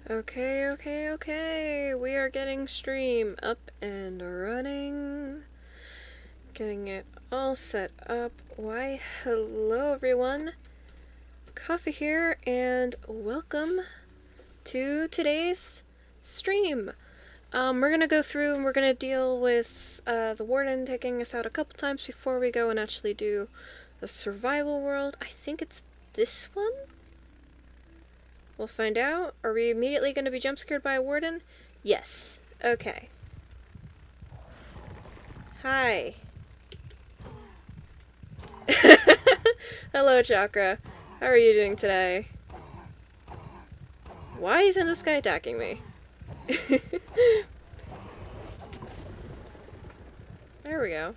Okay. We are getting stream up and running. Getting it all set up. Why, hello everyone. Coffee here, and welcome to today's stream. We're gonna go through and we're gonna deal with the warden taking us out a couple times before we go and actually do the survival world. I think it's this one? We'll find out. Are we immediately going to be jump scared by a warden? Yes. Okay. Hi. Hello, Chakra. How are you doing today? Why isn't this guy attacking me? There we go.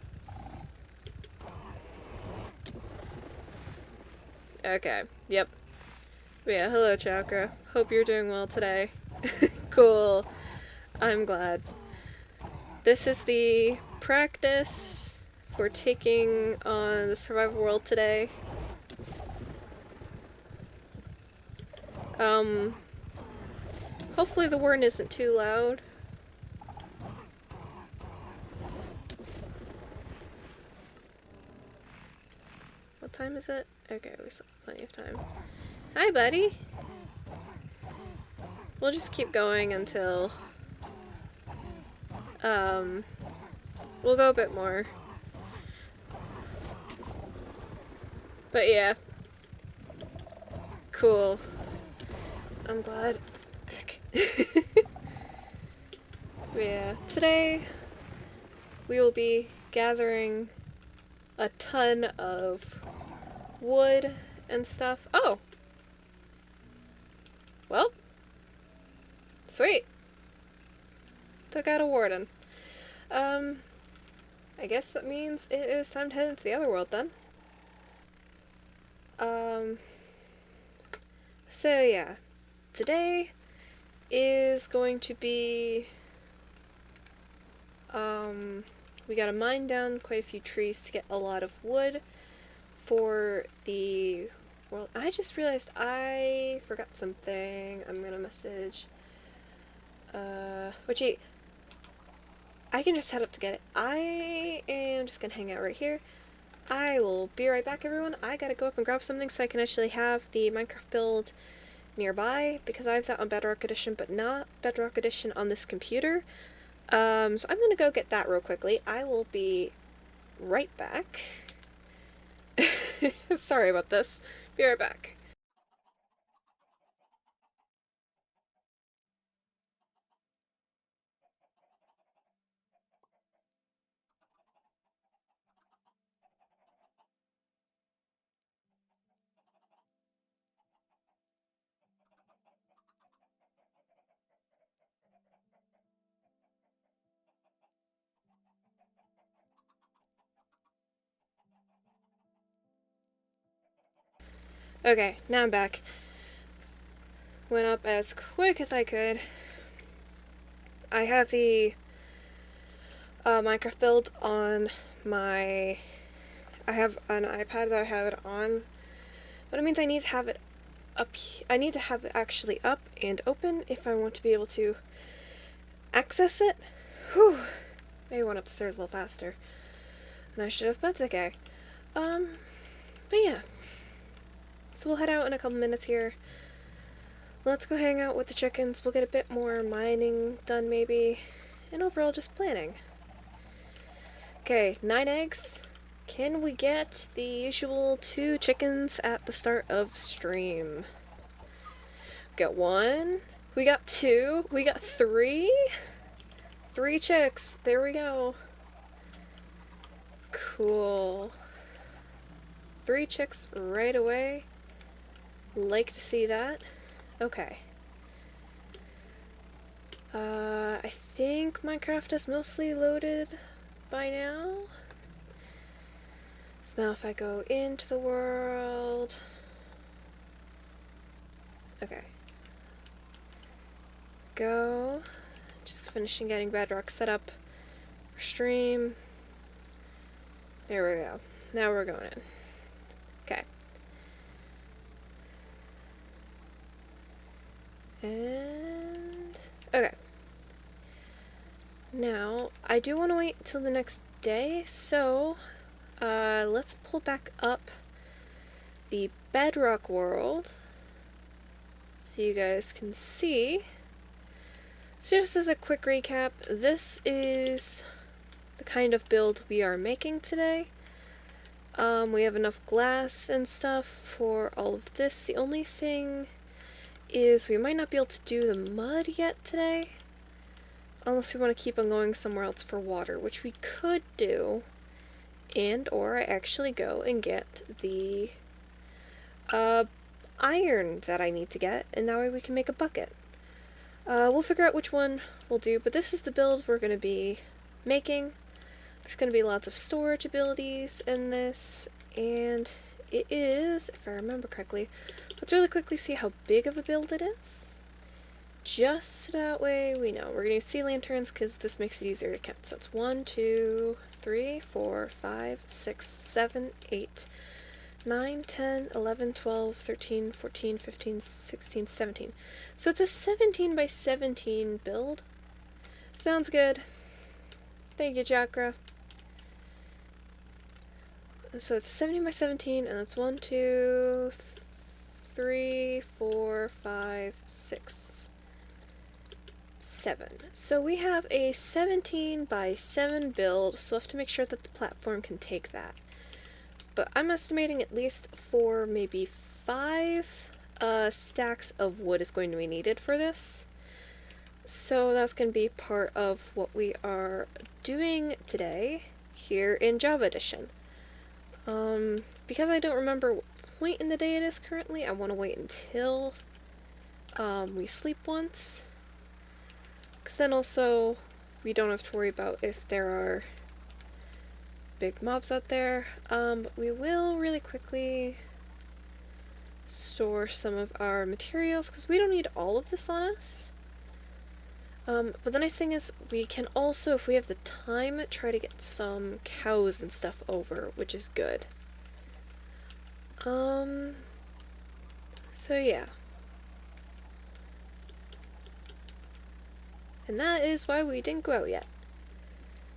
Okay. Yep. Yeah, hello, Chakra. Hope you're doing well today. Cool. I'm glad. This is the practice for taking on the survival world today. Hopefully the warden isn't too loud. What time is it? Okay, we still have plenty of time. Hi, buddy! We'll just keep going until, we'll go a bit more. But yeah. Cool. I'm glad. Yeah, today we will be gathering a ton of wood and stuff. Oh! Well. Sweet. Took out a warden. I guess that means it is time to head into the other world then. So yeah. Today is going to be, we gotta mine down quite a few trees to get a lot of wood for the world. I just realized I forgot something. I'm gonna message, Wait, I can just head up to get it. I am just gonna hang out right here. I will be right back, everyone. I gotta go up and grab something so I can actually have the Minecraft build nearby, because I have that on Bedrock Edition, but not Bedrock Edition on this computer. So I'm gonna go get that real quickly. I will be right back. Sorry about this. Be right back. Okay, now I'm back. Went up as quick as I could. I have the Minecraft build on my... I have an iPad that I have it on, but it means I need to have it up. I need to have it actually up and open if I want to be able to access it. Whew. Maybe I went up the stairs a little faster than I should have, but it's okay. But yeah. So we'll head out in a couple minutes here. Let's go hang out with the chickens. We'll get a bit more mining done maybe. And overall just planning. Okay, 9 eggs. Can we get the usual 2 chickens at the start of stream? We got 1. We got 2. We got 3. 3 chicks. There we go. Cool. 3 chicks right away. Like to see that. Okay. I think Minecraft is mostly loaded by now. So now if I go into the world... Okay. Go. Just finishing getting Bedrock set up for stream. There we go. Now we're going in. Okay. And Okay. Now, I do want to wait till the next day, so let's pull back up the bedrock world so you guys can see. So just as a quick recap, this is the kind of build we are making today. We have enough glass and stuff for all of this. The only thing is we might not be able to do the mud yet today, unless we want to keep on going somewhere else for water, which we could do, and or I actually go and get the iron that I need to get, and that way we can make a bucket. We'll figure out which one we'll do, but this is the build we're going to be making. There's going to be lots of storage abilities in this, and it is, if I remember correctly, let's really quickly see how big of a build it is. Just so that way we know. We're going to use sea lanterns because this makes it easier to count. So it's 1, 2, 3, 4, 5, 6, 7, 8, 9, 10, 11, 12, 13, 14, 15, 16, 17. So it's a 17 by 17 build. Sounds good. Thank you, Chakra. So it's 17 by 17, and that's 1, 2, 3, 4, 5, 6, 7. So we have a 17 by 7 build, so we'll have to make sure that the platform can take that. But I'm estimating at least 4, maybe 5 stacks of wood is going to be needed for this. So that's going to be part of what we are doing today here in Java Edition. Because I don't remember what point in the day it is currently, I want to wait until we sleep once. Because then also we don't have to worry about if there are big mobs out there. But we will really quickly store some of our materials because we don't need all of this on us. But the nice thing is we can also, if we have the time, try to get some cows and stuff over, which is good. So yeah. And that is why we didn't go out yet.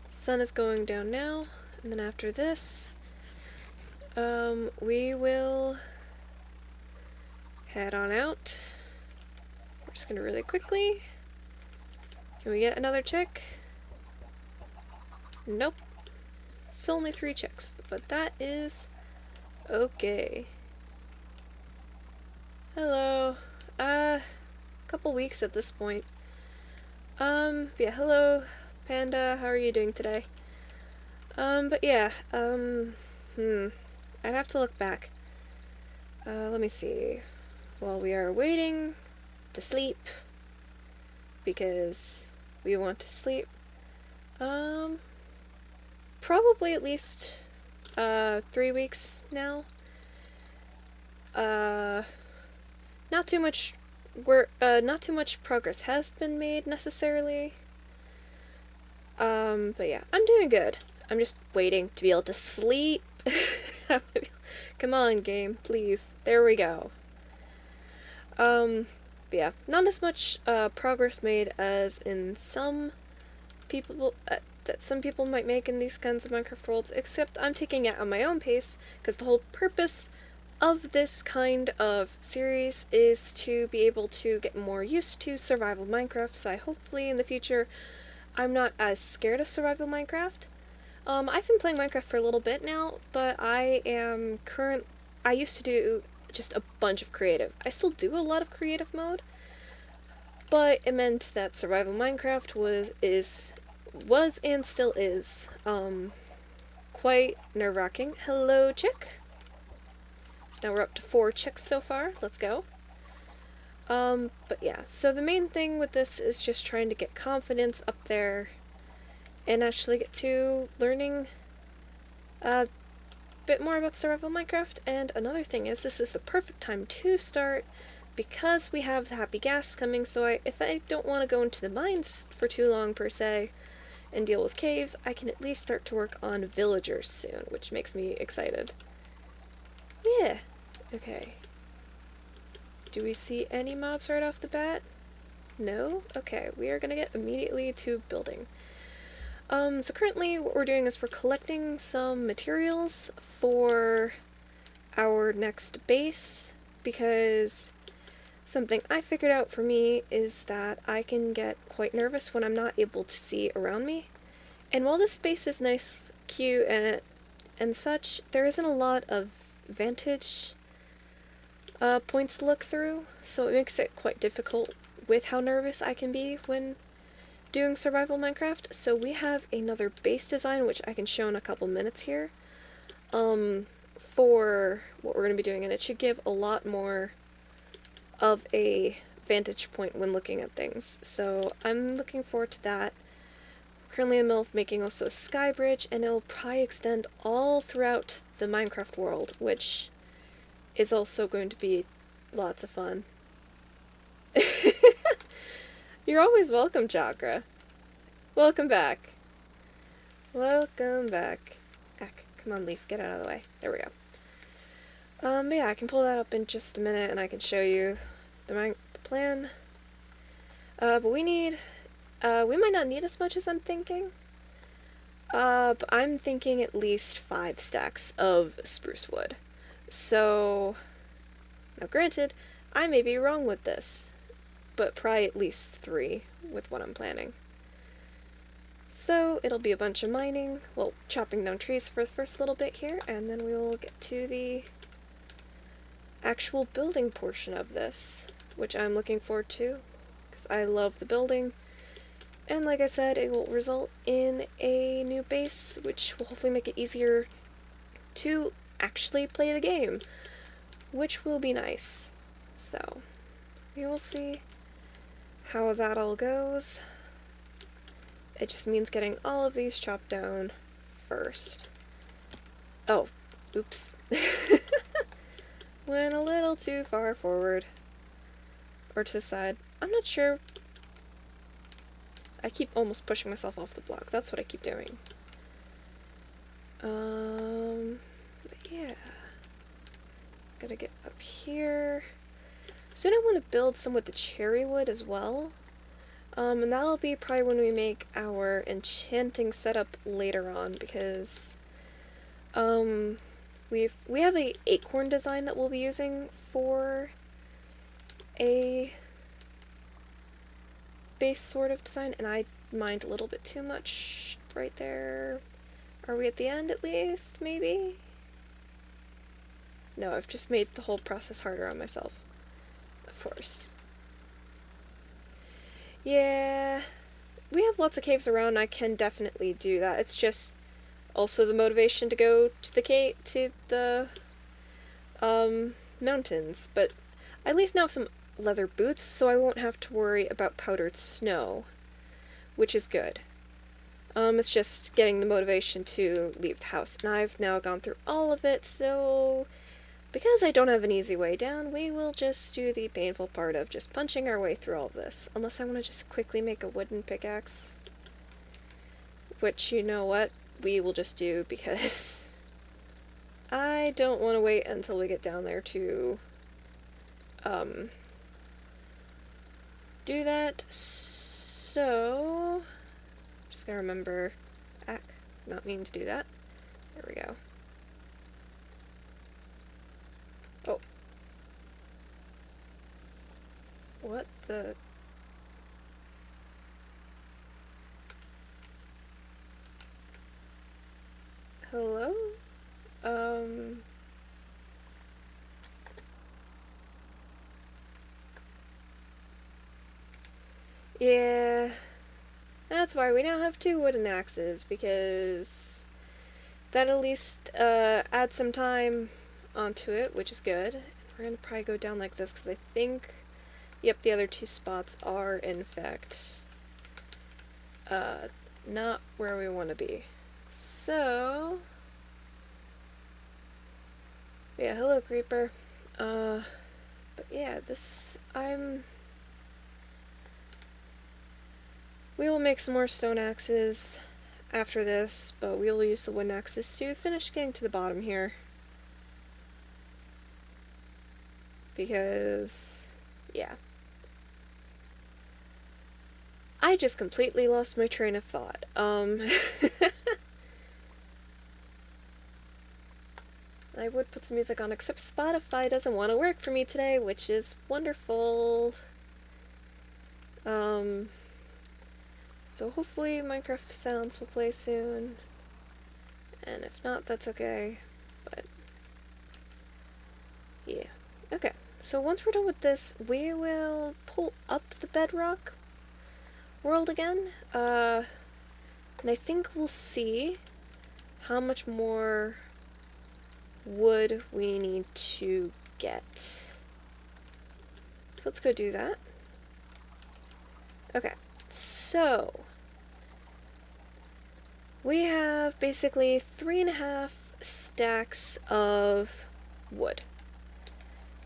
Sun is going down now, and then after this, we will head on out. We're just gonna really quickly. Can we get another chick? Nope. It's only 3 chicks, but that is okay. Hello. Couple weeks at this point. Yeah, hello, Panda, how are you doing today? But yeah, I'd have to look back. Let me see. While we are waiting to sleep, because we want to sleep, probably at least, 3 weeks now. Not too much not too much progress has been made necessarily. But yeah, I'm doing good. I'm just waiting to be able to sleep. Come on, game, please. There we go. But yeah, not as much progress made as in some people that some people might make in these kinds of Minecraft worlds, except I'm taking it at my own pace because the whole purpose of this kind of series is to be able to get more used to survival Minecraft, so hopefully in the future I'm not as scared of survival Minecraft. I've been playing Minecraft for a little bit now, but I used to do just a bunch of creative. I still do a lot of creative mode, but it meant that survival Minecraft was and still is quite nerve-wracking. Hello, chick. So now we're up to 4 chicks so far. Let's go. But yeah, so the main thing with this is just trying to get confidence up there and actually get to learning a bit more about survival Minecraft. And another thing is, this is the perfect time to start because we have the happy gas coming, so if I don't want to go into the mines for too long per se and deal with caves, I can at least start to work on villagers soon, which makes me excited. Yeah. Okay. Do we see any mobs right off the bat? No? Okay, we are gonna get immediately to building. So currently what we're doing is we're collecting some materials for our next base, because something I figured out for me is that I can get quite nervous when I'm not able to see around me. And while this space is nice, cute, and such, there isn't a lot of vantage points to look through, so it makes it quite difficult with how nervous I can be when doing survival Minecraft. So we have another base design, which I can show in a couple minutes here, for what we're going to be doing, and it should give a lot more of a vantage point when looking at things. So I'm looking forward to that. Currently in the middle of making also a sky bridge, and it'll probably extend all throughout the Minecraft world, which is also going to be lots of fun. You're always welcome, Chakra. Welcome back. Welcome back. Ack, come on, Leaf, get out of the way. There we go. But yeah, I can pull that up in just a minute, and I can show you the plan. But we need, we might not need as much as I'm thinking. But I'm thinking at least 5 stacks of spruce wood. So, now granted, I may be wrong with this, but probably at least 3 with what I'm planning. So it'll be a bunch of mining, well, chopping down trees for the first little bit here, and then we will get to the actual building portion of this, which I'm looking forward to, because I love the building. And like I said, it will result in a new base, which will hopefully make it easier to actually play the game, which will be nice. So, we will see how that all goes. It just means getting all of these chopped down first. Oh, oops. Went a little too far forward. Or to the side. I'm not sure. I keep almost pushing myself off the block. That's what I keep doing. But yeah. Gotta get up here. Soon I want to build some with the cherry wood as well. And that'll be probably when we make our enchanting setup later on, because we have a acorn design that we'll be using for a base sort of design, and I mined a little bit too much right there. Are we at the end at least, maybe? No, I've just made the whole process harder on myself. Of course. Yeah, we have lots of caves around, and I can definitely do that. It's just also the motivation to go to the mountains, but I at least now have some leather boots, so I won't have to worry about powdered snow, which is good. It's just getting the motivation to leave the house, and I've now gone through all of it, so because I don't have an easy way down, we will just do the painful part of just punching our way through all of this, unless I want to just quickly make a wooden pickaxe, which, you know what, we will just do, because I don't want to wait until we get down there to do that. So just gotta remember, not mean to do that. There we go. Oh, what the? Hello? Yeah, that's why we now have 2 wooden axes, because that at least adds some time onto it, which is good. We're gonna probably go down like this, because I think, yep, the other 2 spots are, in fact, not where we want to be. So, yeah, hello, creeper. But yeah, we will make some more stone axes after this, but we will use the wooden axes to finish getting to the bottom here. Because, yeah. I just completely lost my train of thought. I would put some music on, except Spotify doesn't want to work for me today, which is wonderful. So hopefully Minecraft sounds will play soon. And if not, that's okay. But yeah. Okay. So once we're done with this, we will pull up the bedrock world again. And I think we'll see how much more wood we need to get. So let's go do that. Okay. So we have basically 3.5 stacks of wood.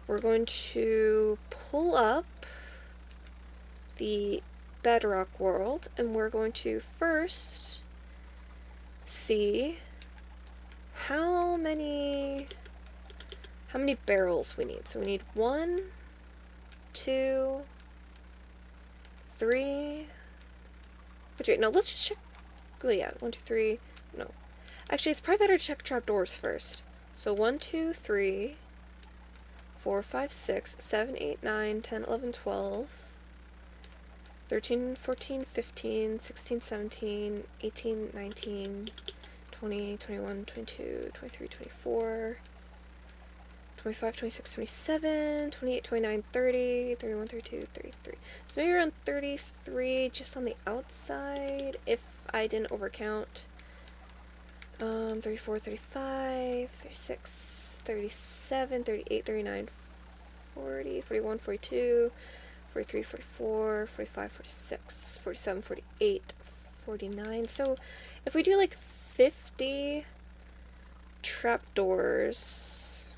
We're going to pull up the bedrock world, and we're going to first see how many barrels we need. So we need 1, 2, 3. Wait, no, let's just check. Well, yeah, 1, 2, 3. No. Actually, it's probably better to check trapdoors first. So 1, 2, 3, 4, 5, 6, 7, 8, 9, 10, 11, 12, 13, 14, 15, 16, 17, 18, 19, 20, 21, 22, 23, 24, 25, 26, 27, 28, 29, 30, 31, 32, 33. So maybe around 33 just on the outside, if I didn't overcount. 34, 35, 36, 37, 38, 39, 40, 41, 42, 43, 44, 45, 46, 47, 48, 49. So if we do like 50 trapdoors,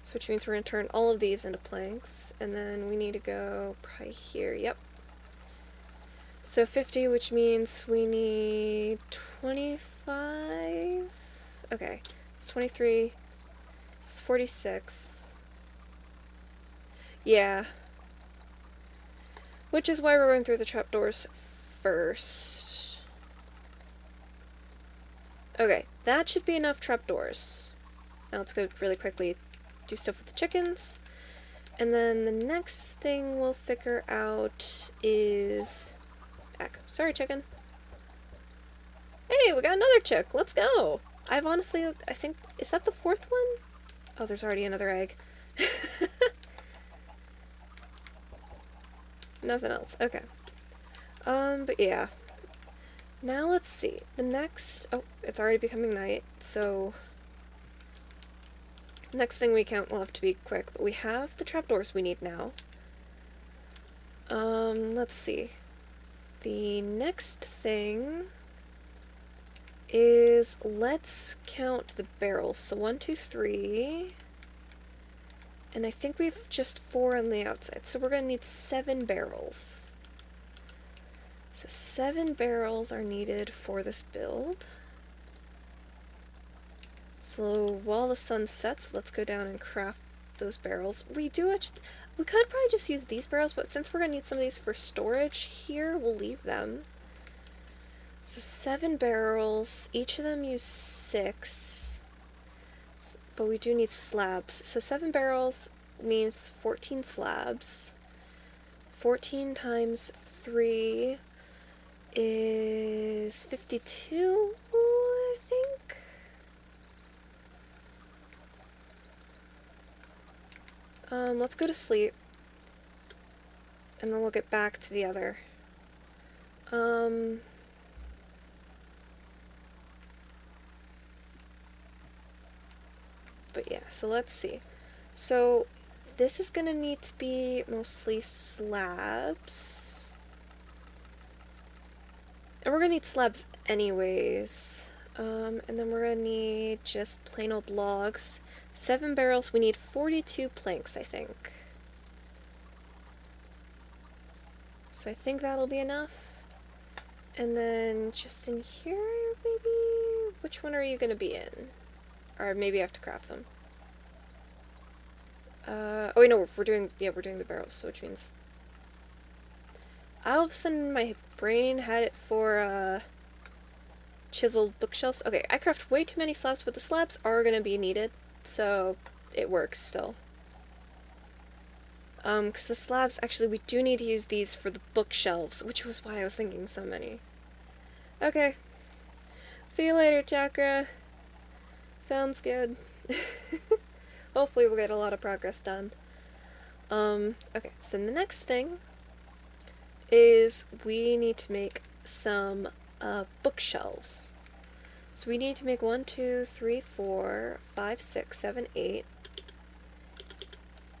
so which means we're going to turn all of these into planks, and then we need to go probably here, yep. So 50, which means we need 25, okay, it's 23, it's 46, yeah, which is why we're going through the trapdoors first. Okay, that should be enough trapdoors. Now let's go really quickly do stuff with the chickens, and then the next thing we'll figure out is... Sorry, chicken. Hey, we got another chick. Let's go. I think, is that the 4th one? Oh, there's already another egg. Nothing else. Okay. But yeah. Now let's see. The next... Oh, it's already becoming night, so... Next thing we count will have to be quick, but we have the trapdoors we need now. Let's see. The next thing is, let's count the barrels. So 1, 2, 3, and I think we've just 4 on the outside, so we're going to need 7 barrels. So 7 barrels are needed for this build. So while the sun sets, let's go down and craft those barrels. We could probably just use these barrels, but since we're going to need some of these for storage here, we'll leave them. So 7 barrels, each of them use 6, but we do need slabs. So 7 barrels means 14 slabs. 14 times 3 is 52, I think? Let's go to sleep, and then we'll get back to the other. But yeah, so let's see. So this is gonna need to be mostly slabs. And we're gonna need slabs anyways. And then we're gonna need just plain old logs. 7 barrels, we need 42 planks, I think. So I think that'll be enough. And then just in here, maybe? Which one are you gonna be in? Or maybe I have to craft them. Oh wait, no, we're doing the barrels, so which means all of a sudden my brain had it for chiseled bookshelves. Okay, I craft way too many slabs, but the slabs are gonna be needed, so it works still. Because the slabs, actually, we do need to use these for the bookshelves, which was why I was thinking so many. Okay. See you later, Chakra. Sounds good. Hopefully we'll get a lot of progress done. Okay, so the next thing is we need to make some bookshelves. So we need to make 1, 2, 3, 4, 5, 6, 7, 8.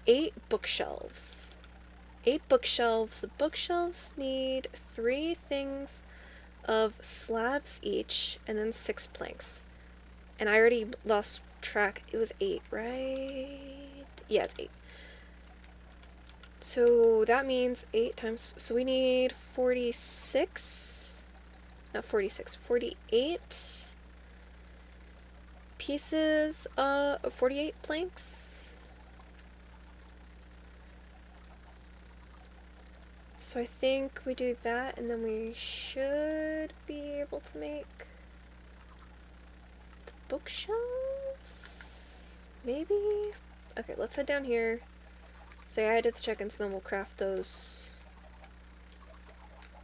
8 bookshelves. 8 bookshelves. The bookshelves need 3 things of slabs each, and then 6 planks. And I already lost track. It was 8, right? Yeah, it's 8. So that means 8 times, so we need 46, not 46, 48 pieces of 48 planks. So I think we do that, and then we should be able to make the bookshelves? Maybe? Okay, let's head down here. Say I did the check-ins, and then we'll craft those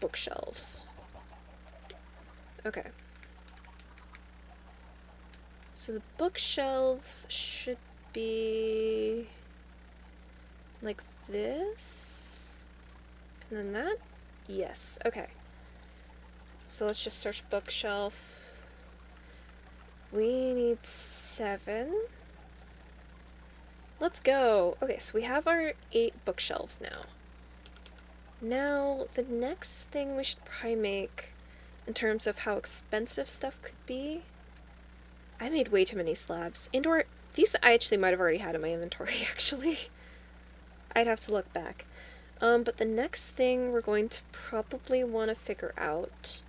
bookshelves. Okay. So the bookshelves should be like this, and then that? Yes, okay. So let's just search bookshelf. We need 7. Let's go! Okay, so we have our 8 bookshelves now. Now, the next thing we should probably make, in terms of how expensive stuff could be, I made way too many slabs. Indoor, these I actually might have already had in my inventory, actually. I'd have to look back. But the next thing we're going to probably want to figure out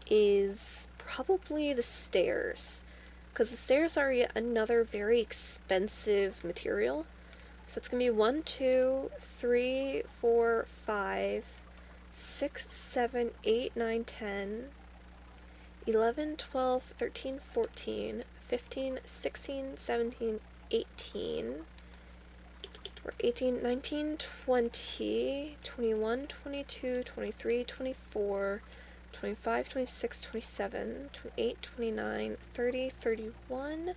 is probably the stairs. Because the stairs are yet another very expensive material. So it's going to be 1, 2, 3, 4, 5, 6, 7, 8, 9, 10, 11, 12, 13, 14, 15, 16, 17, 18, or 18, 19, 20, 21, 22, 23, 24, 25, 26, 27, 28, 29, 30, 31,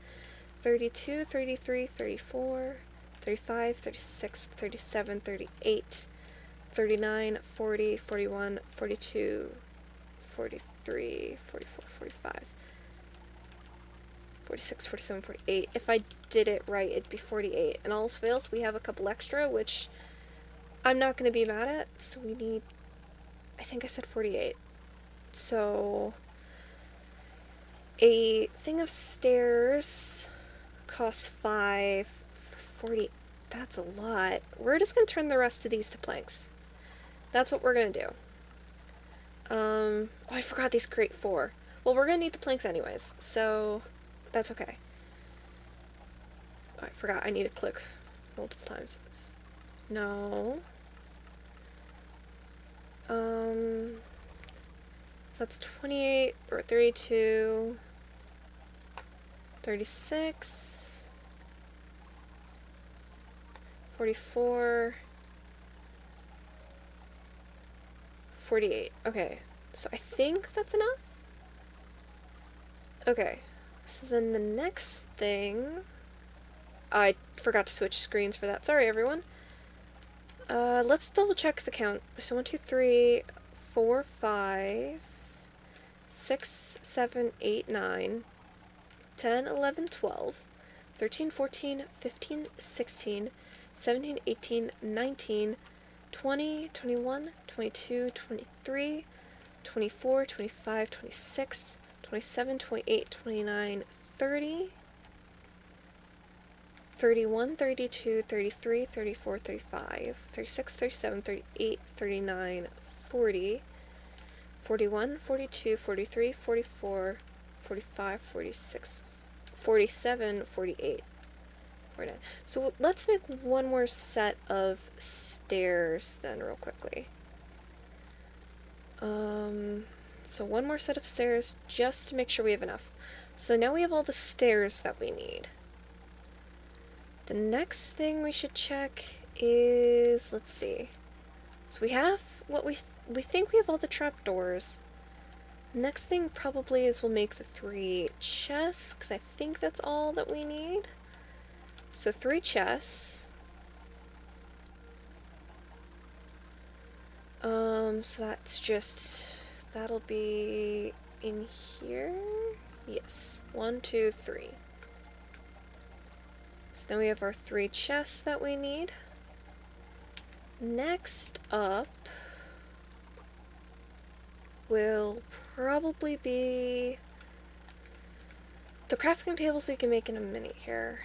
32, 33, 34, 35, 36, 37, 38, 39, 40, 41, 42, 43, 44, 45, 46, 47, 48. If I did it right, it'd be 48. And all else fails, we have a couple extra, which I'm not going to be mad at. So we need, I think I said 48. So a thing of stairs costs 5. 40, that's a lot. We're just going to turn the rest of these to planks. That's what we're going to do. Oh, I forgot these create 4. Well, we're going to need the planks anyways, so that's okay. Oh, I forgot I need to click multiple times. No. So that's 28, or 32, 36, 44, 48. Okay, so I think that's enough? Okay, so then the next thing... I forgot to switch screens for that. Sorry, everyone. Let's double check the count. So 1, 2, 3, 4, 5, 6, 7, 8, 9, 10, 11, 12, 13, 14, 15, 16, 17, 18, 19, 20, 21, 22, 23, 24, 25, 26, 27, 28, 29, 30, 31, 32, 33, 34, 35, 36, 37, 38, 39, 40, 41, 42, 43, 44, 45, 46, 47, 48, 49. So let's make one more set of stairs then real quickly. So one more set of stairs just to make sure we have enough. So now we have all the stairs that we need. The next thing we should check is, let's see. So we have what we think we have all the trapdoors. Next thing probably is we'll make the 3 chests, because I think that's all that we need. So 3 chests. So that's just, that'll be in here. Yes, 1, 2, 3. So then we have our 3 chests that we need. Next up will probably be the crafting tables we can make in a minute here.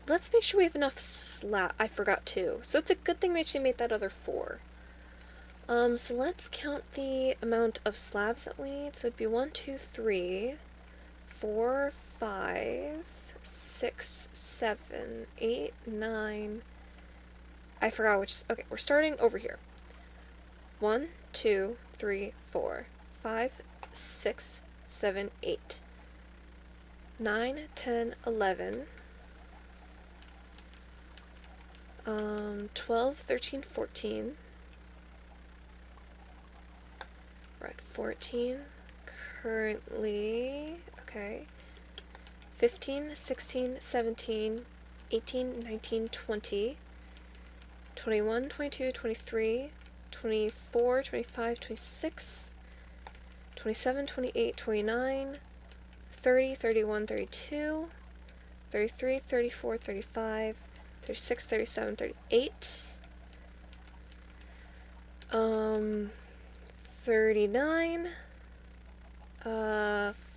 Let's make sure we have enough I forgot 2. So it's a good thing we actually made that other 4. So let's count the amount of slabs that we need. So it'd be 1, 2, 3, 4, 5, 6, 7, 8, 9. I forgot which. Okay, we're starting over here. 1, 2, 3, 4, 5, 6, 7, 8, 9, 10, 11, 12, 13, 14. We're at 14 currently. Okay. 15, 16, 17, 18, 19, 20, 21, 22, 23, 24, 25, 26, 27, 28, 29, 30, 31, 32, 33, 34, 35, 36, 37, 38, 39,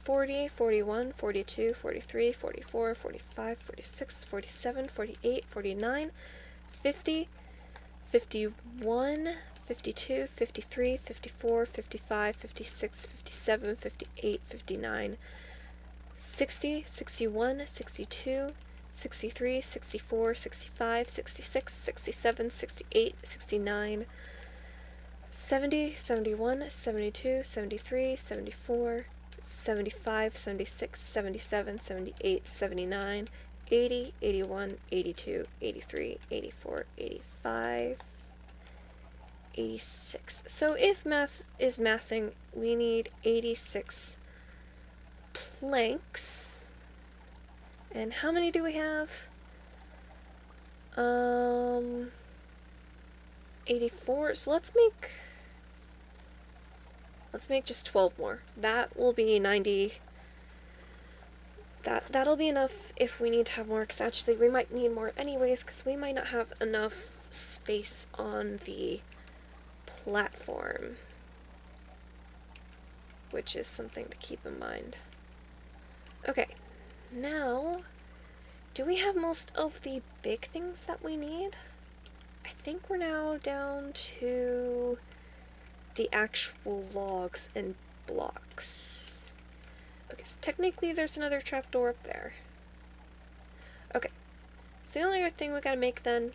40, 41, 42, 43, 44, 45, 46, 47, 48, 49, 50, 51, 52, 53, 54, 55, 56, 57, 58, 59, 60, 61, 62, 63, 64, 65, 66, 67, 68, 69, 70, 71, 72, 73, 74, 75, 76, 77, 78, 79, 80, 81, 82, 83, 84, 85, 86. So if math is mathing, we need 86 planks. And how many do we have? 84. So let's make just 12 more. That will be 90. That'll be enough if we need to have more, because actually we might need more anyways, because we might not have enough space on the platform, which is something to keep in mind. Okay, now, do we have most of the big things that we need? I think we're now down to the actual logs and blocks. Okay, so technically there's another trapdoor up there. Okay, so the only other thing we gotta make then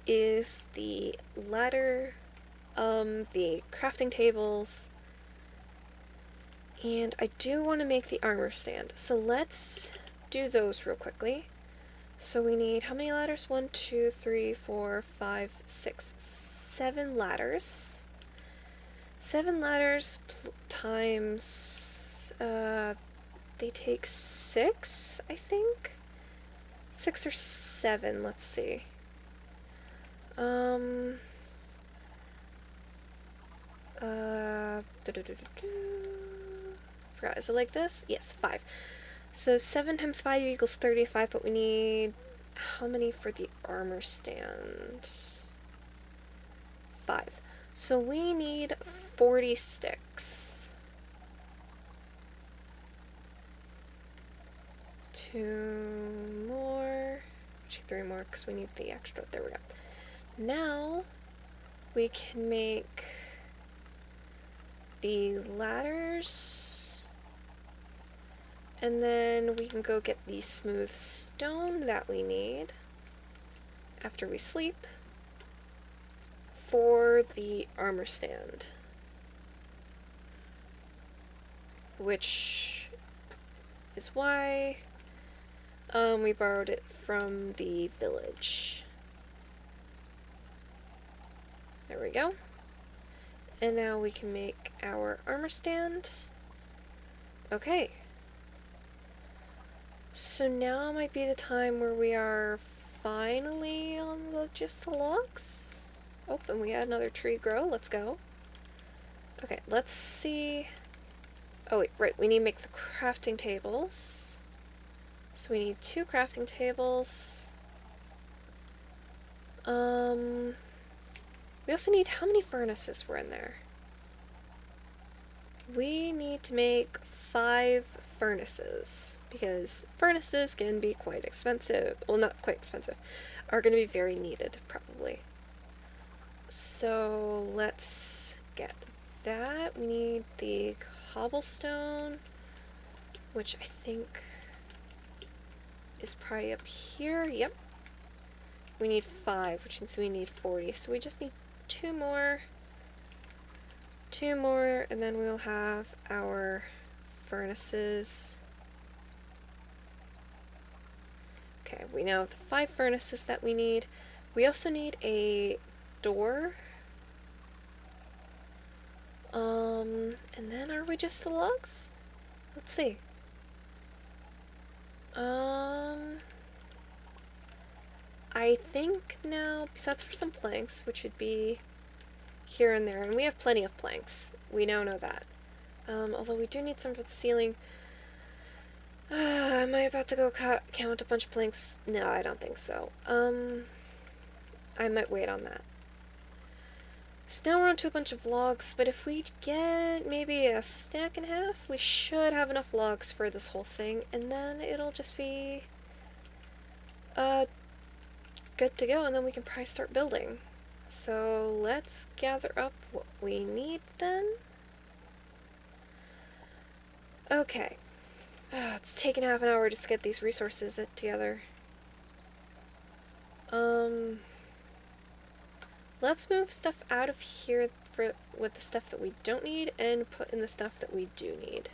is the ladder, the crafting tables, and I do want to make the armor stand. So let's do those real quickly. So we need how many ladders? 1, 2, 3, 4, 5, 6, 7 ladders. 7 ladders times, they take 6, I think? 6 or 7, let's see. Forgot, is it like this? Yes, 5. So 7 times 5 equals 35, but we need how many for the armor stand? 5. So we need 40 sticks. 2 more. Actually, 3 more, because we need the extra. There we go. Now, we can make the ladders, and then we can go get the smooth stone that we need after we sleep for for the armor stand, which is why we borrowed it from the village. There we go. And now we can make our armor stand. Okay. So now might be the time where we are finally on just the logs. Oh, and we had another tree grow. Let's go. Okay, let's see. Oh wait, right, we need to make the crafting tables. So we need 2 crafting tables. We also need, how many furnaces were in there? We need to make 5 furnaces, because furnaces can be quite expensive. Well, not quite expensive. Are going to be very needed, probably. So let's get that. We need the cobblestone, which I think is probably up here. Yep. We need 5, which means we need 40. So we just need 2 more. 2 more, and then we'll have our furnaces. Okay, we now have the 5 furnaces that we need. We also need a door. And then are we just the logs? Let's see. I think now, besides for some planks, which would be here and there, and we have plenty of planks. We now know that. Although we do need some for the ceiling. Am I about to go count a bunch of planks? No, I don't think so. I might wait on that. So now we're onto a bunch of logs, but if we get maybe a stack and a half, we should have enough logs for this whole thing, and then it'll just be good to go, and then we can probably start building. So let's gather up what we need then. Okay. It's taken half an hour just to get these resources together. Let's move stuff out of here with the stuff that we don't need and put in the stuff that we do need.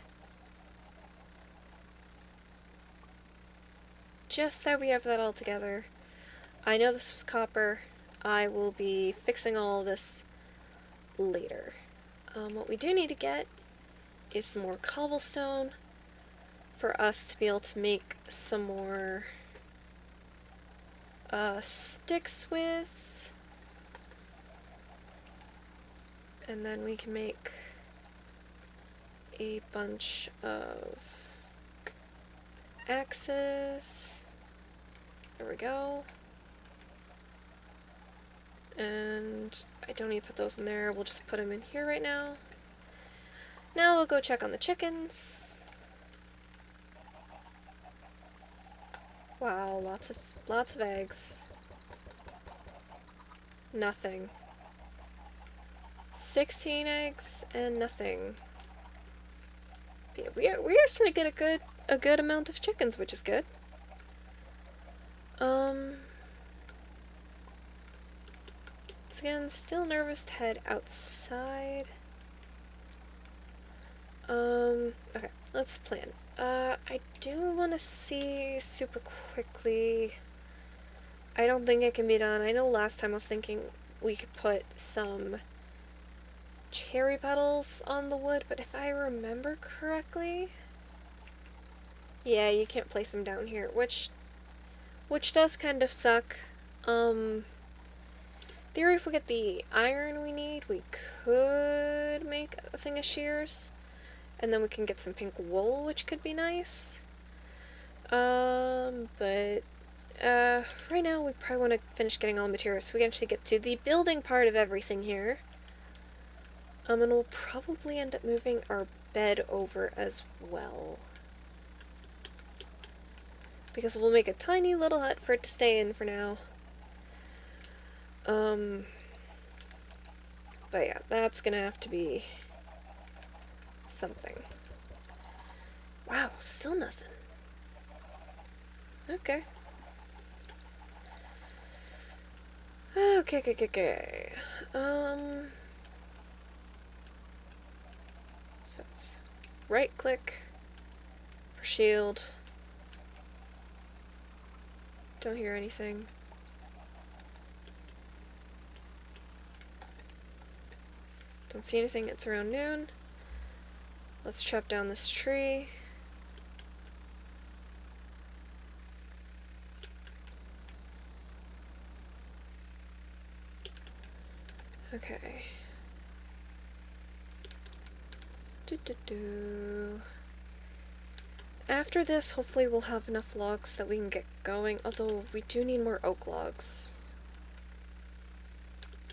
Just that we have that all together. I know this was copper. I will be fixing all of this later. What we do need to get is some more cobblestone for us to be able to make some more sticks with. And then we can make a bunch of axes. There we go. And I don't need to put those in there. We'll just put them in here right now. Now we'll go check on the chickens. Wow, lots of eggs. Nothing. 16 eggs and nothing. Yeah, we are starting to get a good amount of chickens, which is good. Once again, still nervous to head outside. Okay, let's plan. I do want to see super quickly. I don't think it can be done. I know last time I was thinking we could put some cherry petals on the wood, but if I remember correctly, yeah, you can't place them down here, which does kind of suck. Theory, if we get the iron we need, we could make a thing of shears, and then we can get some pink wool, which could be nice. But right now we probably want to finish getting all the materials so we can actually get to the building part of everything here. And we'll probably end up moving our bed over as well, because we'll make a tiny little hut for it to stay in for now. But yeah, that's gonna have to be something. Wow, still nothing. Okay. Okay, okay, okay, okay. So it's right click for shield. Don't hear anything. Don't see anything. It's around noon. Let's chop down this tree. Okay. After this, hopefully we'll have enough logs that we can get going, although we do need more oak logs.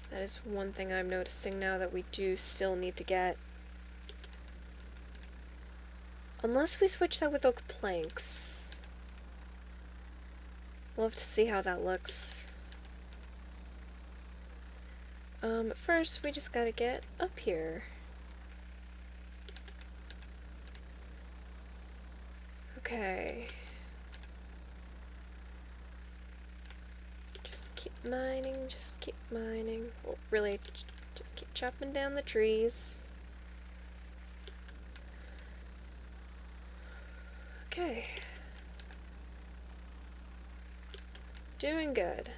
That is one thing I'm noticing now that we do still need to get. Unless we switch that with oak planks. We'll have to see how that looks. First we just gotta get up here. Okay. Just keep mining, just keep mining. Well, really, just keep chopping down the trees. Okay. Doing good.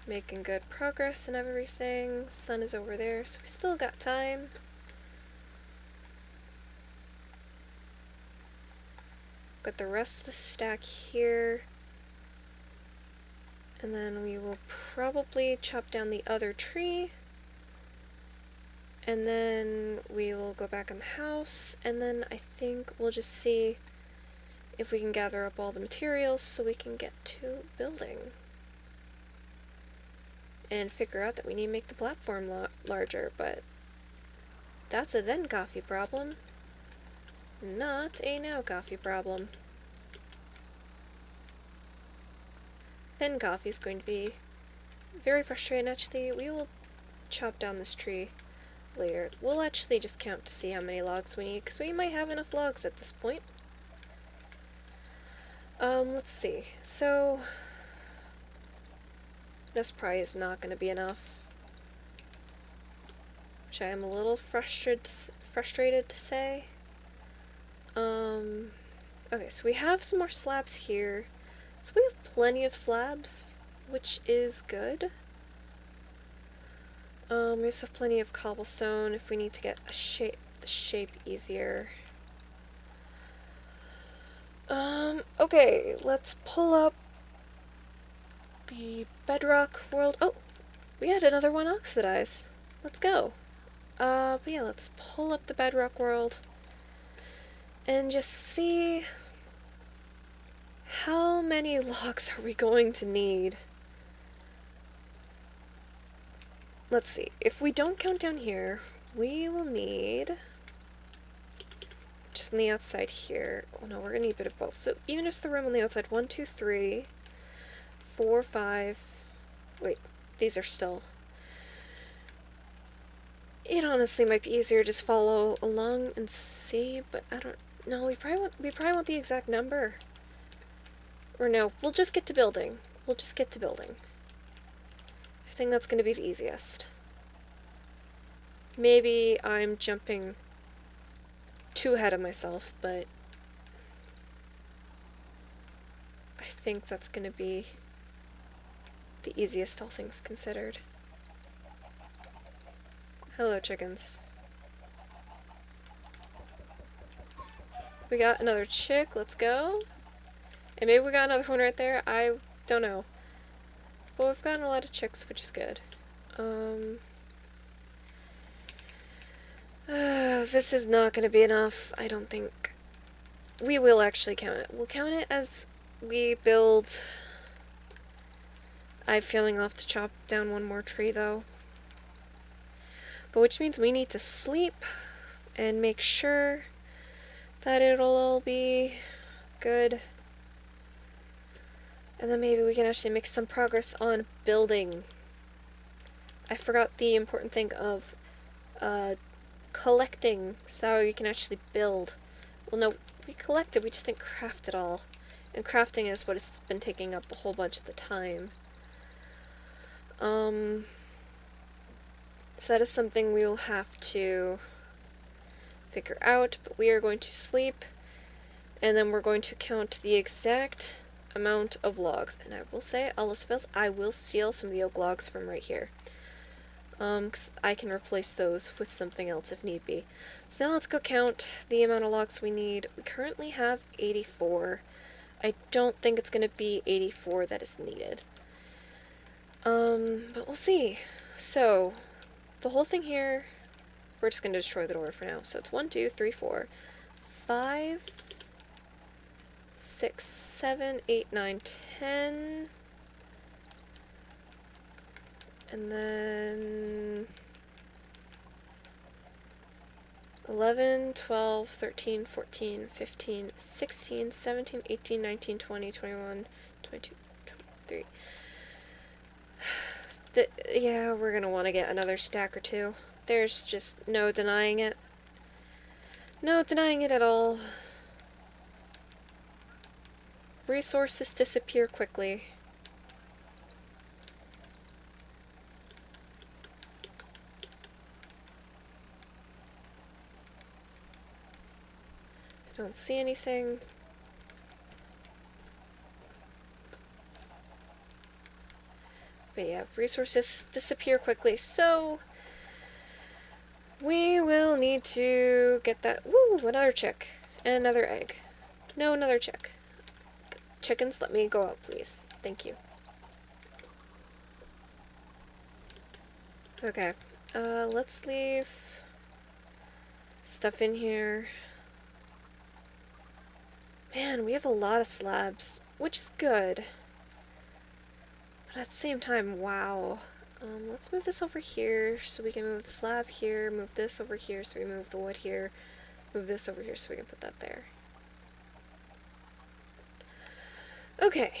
Making good progress and everything. Sun is over there, so we still got time. Got the rest of the stack here. And then we will probably chop down the other tree. And then we will go back in the house. And then I think we'll just see if we can gather up all the materials so we can get to building. And figure out that we need to make the platform larger, but that's a then coffee problem, not a now coffee problem. Then coffee is going to be very frustrating. Actually, we will chop down this tree later. We'll actually just count to see how many logs we need, because we might have enough logs at this point. Let's see. So this probably is not going to be enough, which I am a little frustrated to say. Okay, so we have some more slabs here. So we have plenty of slabs, which is good. We also have plenty of cobblestone if we need to get the shape easier. Okay, let's pull up the bedrock world. Oh, we had another one oxidize. Let's go. But yeah, let's pull up the bedrock world and just see how many logs are we going to need. Let's see. If we don't count down here, we will need just on the outside here. Oh no, we're gonna need a bit of both. So even just the room on the outside. 1, 2, 3, 4, 5. Wait, these are still. It honestly might be easier to just follow along and see, but I don't know. We probably want the exact number. Or no, we'll just get to building. We'll just get to building. I think that's going to be the easiest. Maybe I'm jumping too ahead of myself, but I think that's going to be the easiest, all things considered. Hello, chickens. We got another chick, let's go. And maybe we got another one right there, I don't know. But we've gotten a lot of chicks, which is good. This is not going to be enough, I don't think. We will actually count it. We'll count it as we build. I have a feeling I'll have to chop down one more tree, though. But which means we need to sleep and make sure that it'll all be good. And then maybe we can actually make some progress on building. I forgot the important thing of collecting, so you can actually build. Well, no, we collected, we just didn't craft it all. And crafting is what has been taking up a whole bunch of the time. So that is something we will have to figure out, but we are going to sleep, and then we're going to count the exact amount of logs. And I will say, I will steal some of the oak logs from right here. 'Cause I can replace those with something else if need be. So now let's go count the amount of logs we need. We currently have 84. I don't think it's going to be 84 that is needed. But we'll see. So, the whole thing here, we're just going to destroy the door for now. So it's 1, 2, 3, 4, 5, 6, 7, 8, 9, 10... And then 11, 12, 13, 14, 15, 16, 17, 18, 19, 20, 21, 22, 23. Yeah, we're gonna want to get another stack or two. There's just no denying it. No denying it at all. Resources disappear quickly. Don't see anything. But yeah, resources disappear quickly, so we will need to get that. Woo! Another chick. And another egg. No, another chick. Chickens, let me go out, please. Thank you. Okay. Let's leave stuff in here. Man, we have a lot of slabs, which is good. But at the same time, wow. Let's move this over here so we can move the slab here, move this over here so we move the wood here, move this over here so we can put that there. Okay.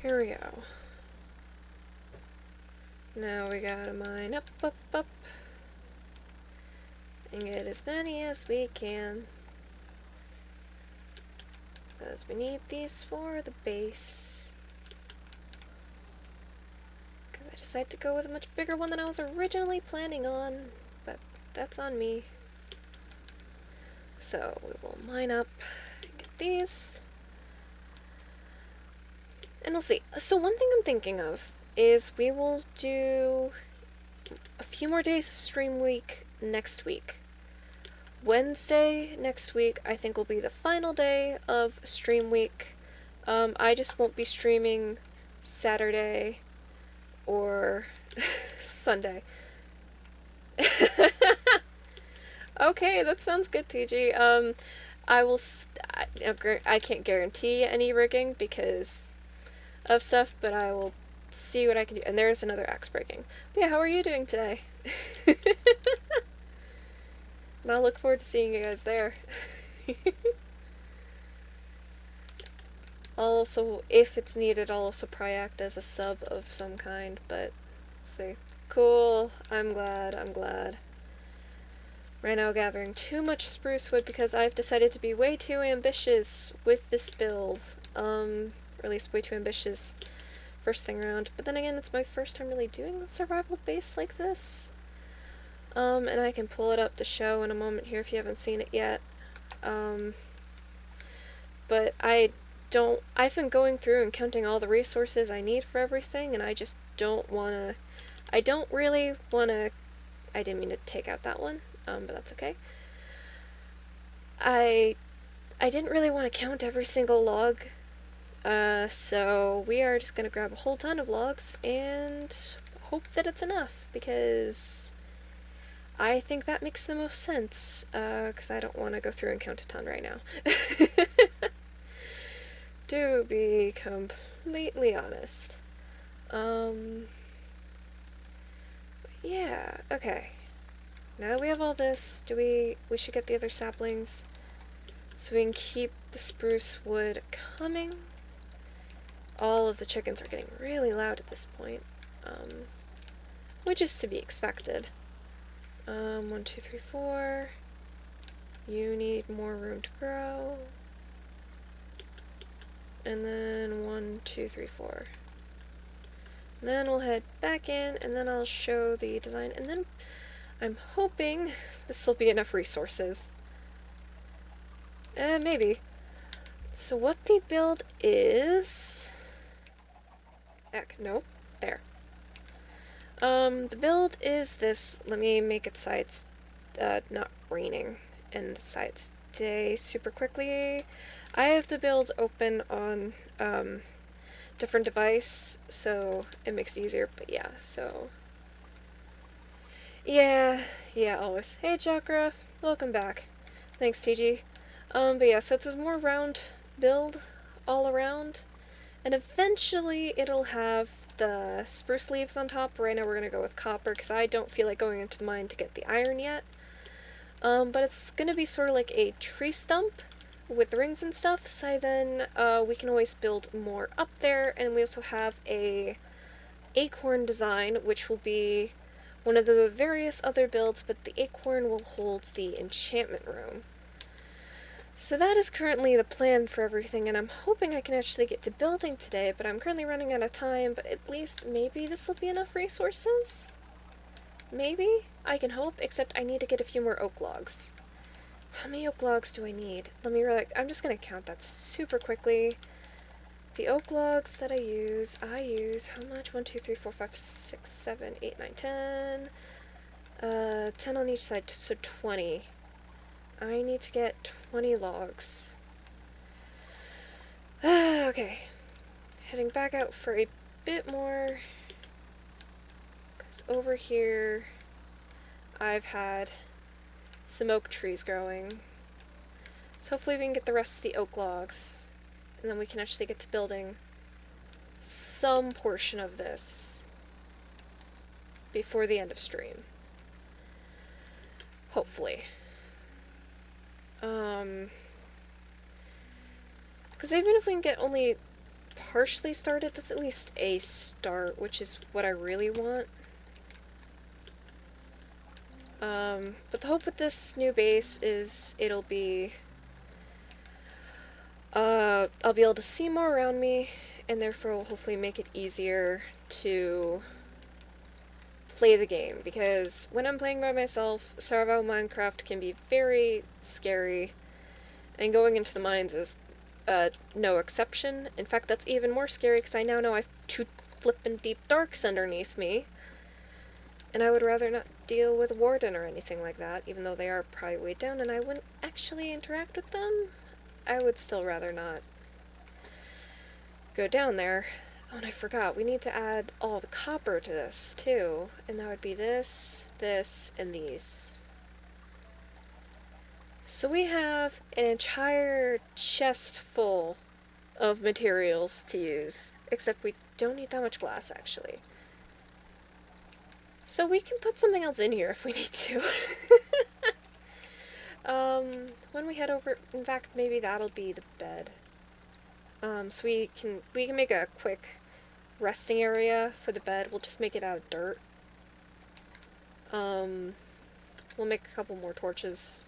Here we go. Now we gotta mine up, up, up. And get as many as we can. Because we need these for the base. Because I decided to go with a much bigger one than I was originally planning on. But that's on me. So we will mine up and get these. And we'll see. So one thing I'm thinking of is we will do a few more days of stream week next week. Wednesday next week I think will be the final day of stream week. I just won't be streaming Saturday or Sunday. Okay, that sounds good, TG. I can't guarantee any rigging because of stuff, but I will see what I can do. And there's another axe breaking. But yeah, how are you doing today? And I'll look forward to seeing you guys there. I'll also, if it's needed, I'll also probably act as a sub of some kind, but we'll see. Cool. I'm glad. Right now gathering too much spruce wood because I've decided to be way too ambitious with this build. Or at least way too ambitious first thing around. But then again, it's my first time really doing a survival base like this. And I can pull it up to show in a moment here if you haven't seen it yet. But I've been going through and counting all the resources I need for everything, and I just don't really wanna, I didn't mean to take out that one, but that's okay. I didn't really want to count every single log, so we are just gonna grab a whole ton of logs and hope that it's enough, because I think that makes the most sense, because I don't want to go through and count a ton right now. To be completely honest. Yeah, okay. Now that we have all this, we should get the other saplings so we can keep the spruce wood coming. All of the chickens are getting really loud at this point. which is to be expected. 1, 2, 3, 4. You need more room to grow. And then 1, 2, 3, 4. Then we'll head back in, and then I'll show the design, and then I'm hoping this will be enough resources. Maybe. So what the build is... Heck, nope. There. The build is this. Let me make it so it's not raining and so it's day super quickly. I have the builds open on different device, so it makes it easier, but yeah, so... Yeah, always. Hey, Chakra, welcome back. Thanks, TG. But yeah, so it's a more round build all around, and eventually it'll have the spruce leaves on top. Right now we're gonna go with copper, because I don't feel like going into the mine to get the iron yet. But it's gonna be sort of like a tree stump with rings and stuff, so then we can always build more up there, and we also have a acorn design, which will be one of the various other builds, but the acorn will hold the enchantment room. So that is currently the plan for everything, and I'm hoping I can actually get to building today, but I'm currently running out of time, but at least maybe this will be enough resources? Maybe? I can hope, except I need to get a few more oak logs. How many oak logs do I need? Let me I'm just gonna count that super quickly. The oak logs that I use how much? 1, 2, 3, 4, 5, 6, 7, 8, 9, 10. 10 on each side, so 20. I need to get 20 logs. Okay. Heading back out for a bit more. Because over here, I've had some oak trees growing. So hopefully we can get the rest of the oak logs. And then we can actually get to building some portion of this before the end of stream. Hopefully. Because even if we can get only partially started, that's at least a start, which is what I really want. But the hope with this new base is it'll be... I'll be able to see more around me, and therefore will hopefully make it easier to play the game, because when I'm playing by myself, survival Minecraft can be very scary, and going into the mines is no exception. In fact, that's even more scary because I now know I have 2 flippin' deep darks underneath me, and I would rather not deal with Warden or anything like that, even though they are probably way down and I wouldn't actually interact with them. I would still rather not go down there. Oh, and I forgot, we need to add all the copper to this, too. And that would be this, this, and these. So we have an entire chest full of materials to use. Except we don't need that much glass, actually. So we can put something else in here if we need to. When we head over, in fact, maybe that'll be the bed. So we can make a quick resting area for the bed. We'll just make it out of dirt. We'll make a couple more torches.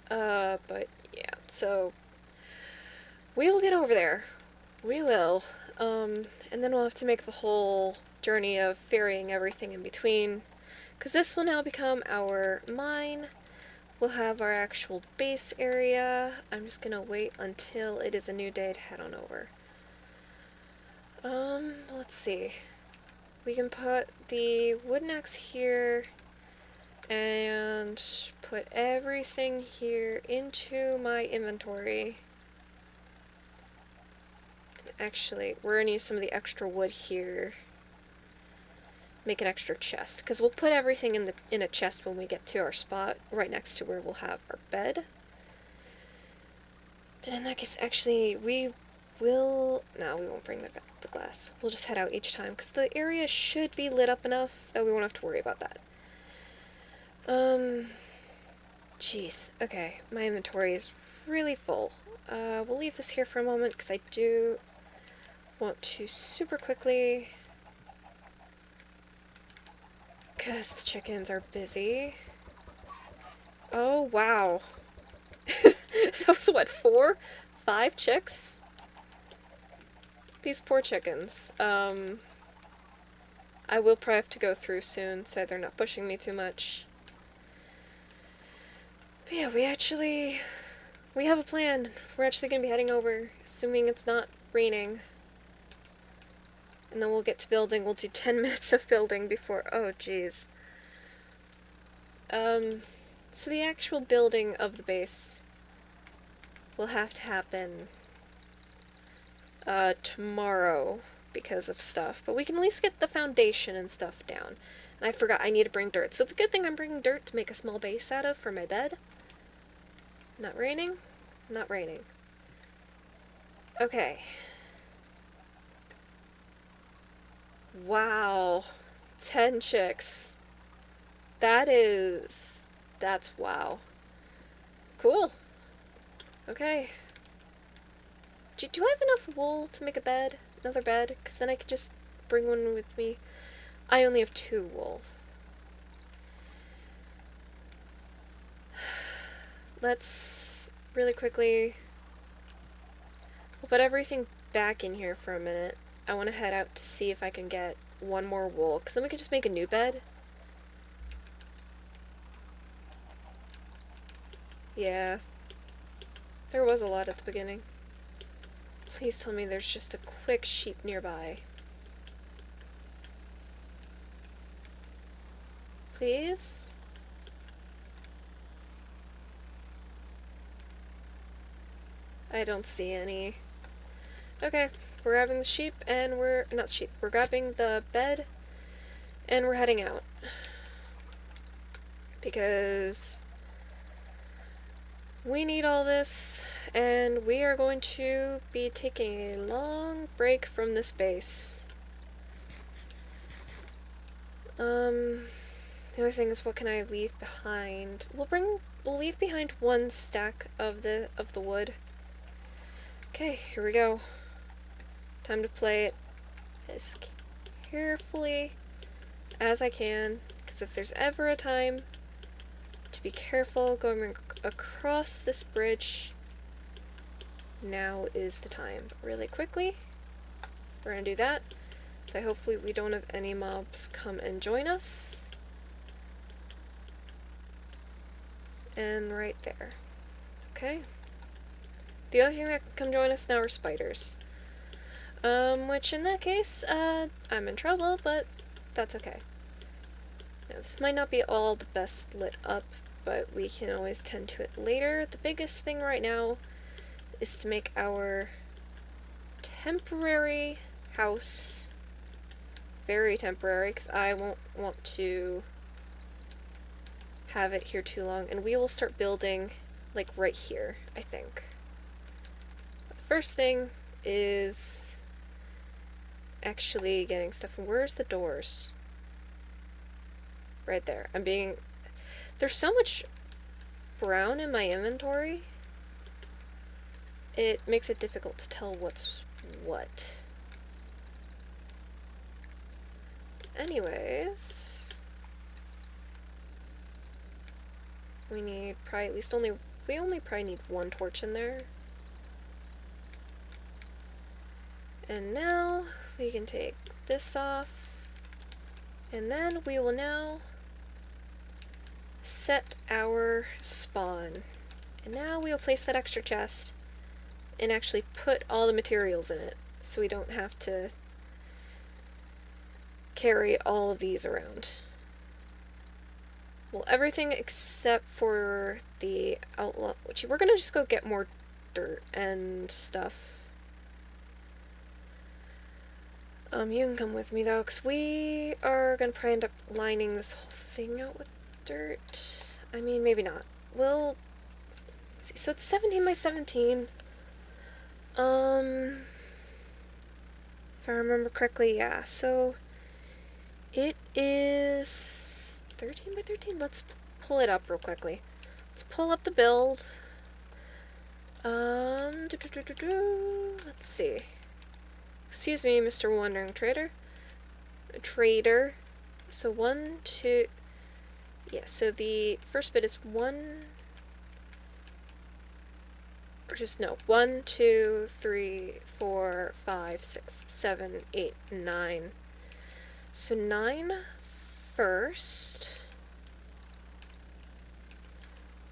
But yeah, so we will get over there. We will. And then we'll have to make the whole journey of ferrying everything in between. Because this will now become our mine. We'll have our actual base area. I'm just gonna wait until it is a new day to head on over. Let's see. We can put the wooden axe here and put everything here into my inventory. Actually, we're gonna use some of the extra wood here. Make an extra chest, because we'll put everything in a chest when we get to our spot, right next to where we'll have our bed. And in that case, actually, we won't bring the glass. We'll just head out each time, because the area should be lit up enough that we won't have to worry about that. Jeez. Okay, my inventory is really full. We'll leave this here for a moment, because I do want to super quickly because the chickens are busy. Oh, wow. That was what, 4? 5 chicks? These poor chickens. I will probably have to go through soon, so they're not pushing me too much. But yeah, we have a plan. We're actually gonna be heading over, assuming it's not raining. And then we'll get to building. We'll do 10 minutes of building before, oh jeez. So the actual building of the base will have to happen tomorrow because of stuff, but we can at least get the foundation and stuff down. And I forgot I need to bring dirt, so it's a good thing I'm bringing dirt to make a small base out of for my bed. Not raining? Not raining. Okay. Wow. 10 chicks. That's wow. Cool. Okay. Do I have enough wool to make a bed? Another bed? Because then I could just bring one with me. I only have 2 wool. Let's really quickly... We'll put everything back in here for a minute. I want to head out to see if I can get 1 more wool, because then we can just make a new bed. Yeah. There was a lot at the beginning. Please tell me there's just a quick sheep nearby. Please? I don't see any. Okay, we're grabbing the sheep and we're grabbing the bed and we're heading out. Because we need all this and we are going to be taking a long break from this base. The other thing is, what can I leave behind? We'll leave behind 1 stack of the wood. Okay, here we go. Time to play it as carefully as I can, because if there's ever a time to be careful going across this bridge, now is the time. But really quickly, we're gonna do that. So hopefully we don't have any mobs come and join us. And right there. Okay. The other thing that can come join us now are spiders. Which in that case, I'm in trouble, but that's okay. Now, this might not be all the best lit up, but we can always tend to it later. The biggest thing right now is to make our temporary house very temporary, because I won't want to have it here too long, and we will start building like right here, I think. But the first thing is actually getting stuff. Where's the doors? Right there. There's so much brown in my inventory, it makes it difficult to tell what's what. Anyways, we need probably we only probably need 1 torch in there. And now we can take this off, and then we will now set our spawn. And now we will place that extra chest and actually put all the materials in it, so we don't have to carry all of these around. Well, everything except for the outlaw, which we're gonna just go get more dirt and stuff. You can come with me though, because we are gonna probably end up lining this whole thing out with dirt. I mean, maybe not. We'll see. So it's 17 by 17. If I remember correctly, yeah. So it is 13 by 13. Let's pull it up real quickly. Let's pull up the build. Let's see. Excuse me, Mr. Wandering Trader. So 1, 2, yeah, so the first bit is 1, or just no, 1, 2, 3, 4, 5, 6, 7, 8, 9. So 9 first.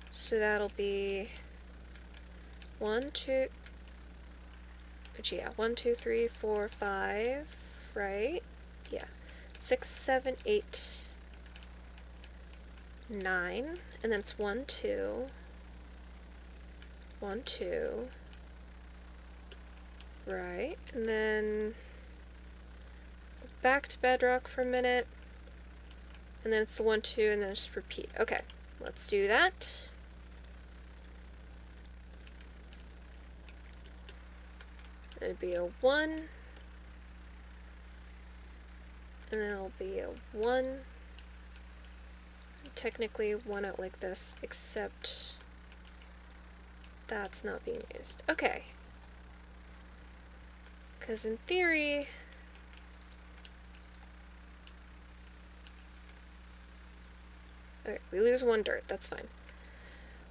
So that'll be 1, 2, yeah, 1, 2, 3, 4, 5, right? Yeah. 6, 7, 8, 9, and then it's 1, 2, 1, 2, right? And then back to bedrock for a minute, and then it's the 1, 2, and then just repeat. Okay, let's do that. It'd be a 1, and then it'll be a 1. Technically one out like this, except that's not being used. Okay. Because in theory, okay, we lose 1 dirt, that's fine.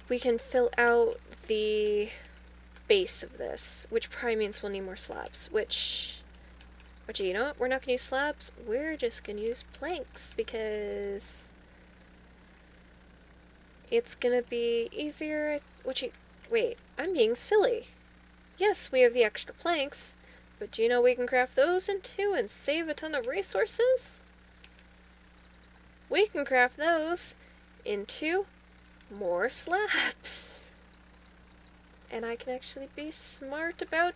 We can fill out the base of this, which probably means we'll need more slabs, which you know what, we're not going to use slabs, we're just going to use planks, because it's going to be easier, wait, I'm being silly. Yes, we have the extra planks, but do you know we can craft those into and save a ton of resources? We can craft those into more slabs. And I can actually be smart about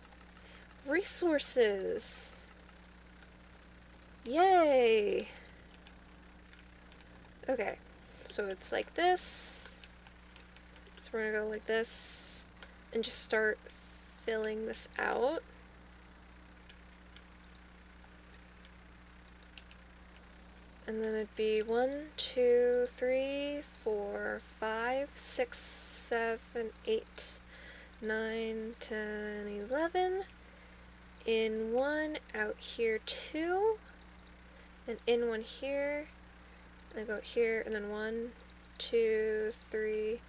resources. Yay! Okay, so it's like this. So we're gonna go like this and just start filling this out. And then it'd be 1, 2, 3, 4, 5, 6, 7, 8, 9, 10, 11. In 1, out here 2, and in 1 here, and I go here, and then 1, 2, 3,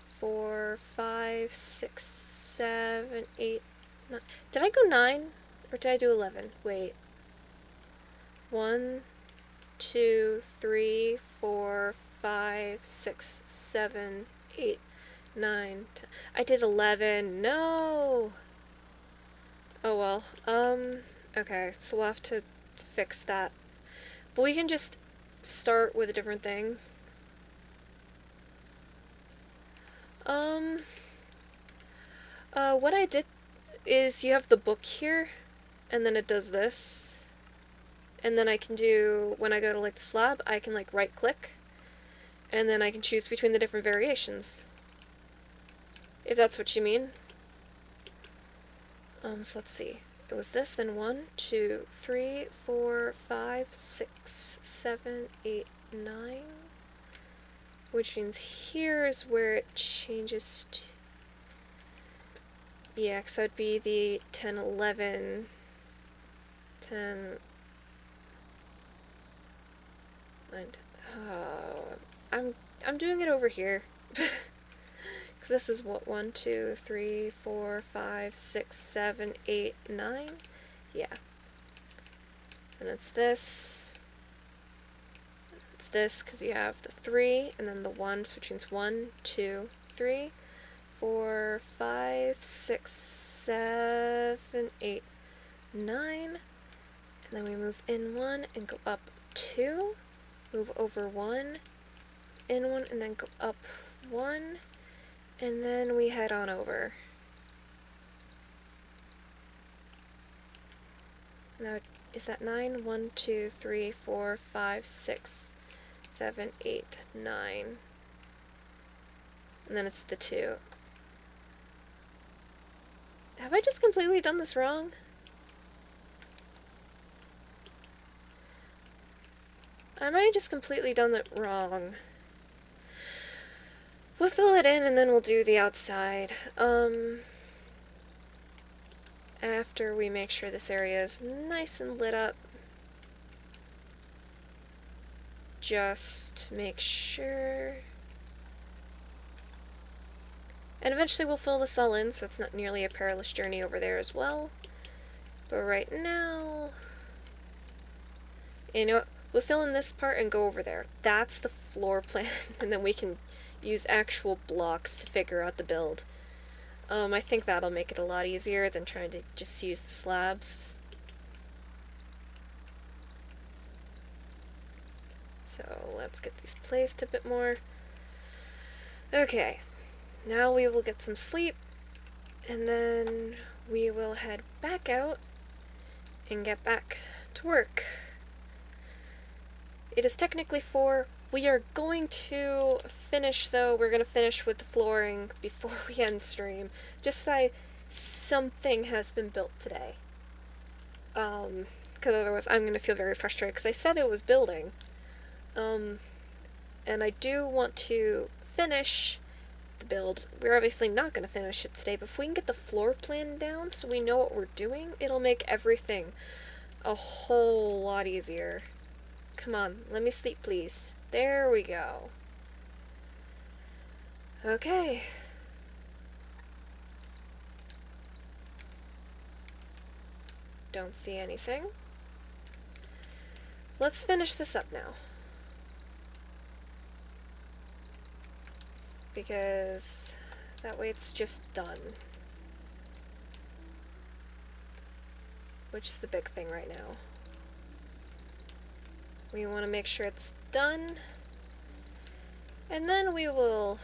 4, 5, 6, 7, 8, 9. Did I go 9? Or did I do 11? Wait. 1, 2, 3, 4, 5, 6, 7, 8, 9, 10. I did 11. No! Oh well. Okay, so we'll have to fix that. But we can just start with a different thing. What I did is you have the book here, and then it does this. And then I can do, when I go to like the slab, I can like right click, and then I can choose between the different variations. If that's what you mean. So let's see. It was this, then 1, 2, 3, 4, 5, 6, 7, 8, 9. Which means here is where it changes to. Yeah, because that would be the 10, 11, 10, 9, I'm doing it over here. Because this is what, 1, 2, 3, 4, 5, 6, 7, 8, 9? Yeah. And it's this. It's this, because you have the 3, and then the 1, which means 1, 2, 3, 4, 5, 6, 7, 8, 9. And then we move in 1 and go up 2. Move over 1, in 1, and then go up 1. And then we head on over. Now, is that 9? 1, 2, 3, 4, 5, 6, 7, 8, 9. And then it's the 2. Have I just completely done this wrong? I might have just completely done it wrong. We'll fill it in and then we'll do the outside. After we make sure this area is nice and lit up. just make sure. And eventually we'll fill this all in, so it's not nearly a perilous journey over there as well. But right now, you know what? We'll fill in this part and go over there. That's the floor plan, and then we can use actual blocks to figure out the build. I think that'll make it a lot easier than trying to just use the slabs. So let's get these placed a bit more. Okay, now we will get some sleep, and then we will head back out and get back to work. It is technically 4. We are going to finish, though, we're going to finish with the flooring before we end stream. Just so something has been built today. Because otherwise I'm going to feel very frustrated, because I said it was building. And I do want to finish the build. We're obviously not going to finish it today, but if we can get the floor plan down so we know what we're doing, it'll make everything a whole lot easier. Come on, let me sleep, please. There we go. Okay. Don't see anything. Let's finish this up now. Because that way it's just done. Which is the big thing right now. We want to make sure it's done. And then we will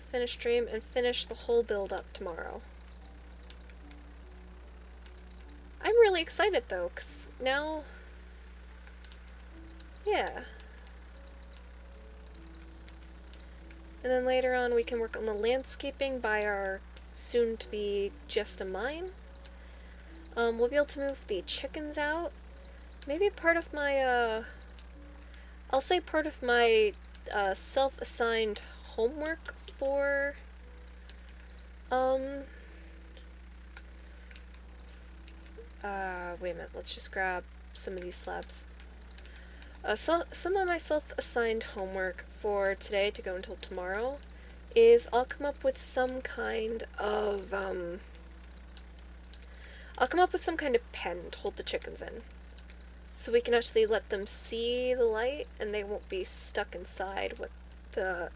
finish stream and finish the whole build up tomorrow. I'm really excited though, because now... yeah. And then later on we can work on the landscaping by our soon-to-be just a mine. We'll be able to move the chickens out. Maybe part of my, I'll say part of my self-assigned homework for, wait a minute, let's just grab some of these slabs. So some of my self-assigned homework for today to go until tomorrow is I'll come up with some kind of, pen to hold the chickens in. So we can actually let them see the light and they won't be stuck inside the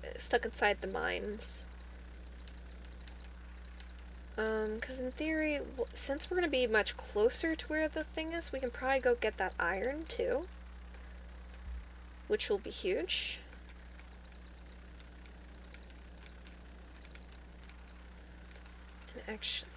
mines. Because in theory, since we're going to be much closer to where the thing is, we can probably go get that iron too. Which will be huge. And actually...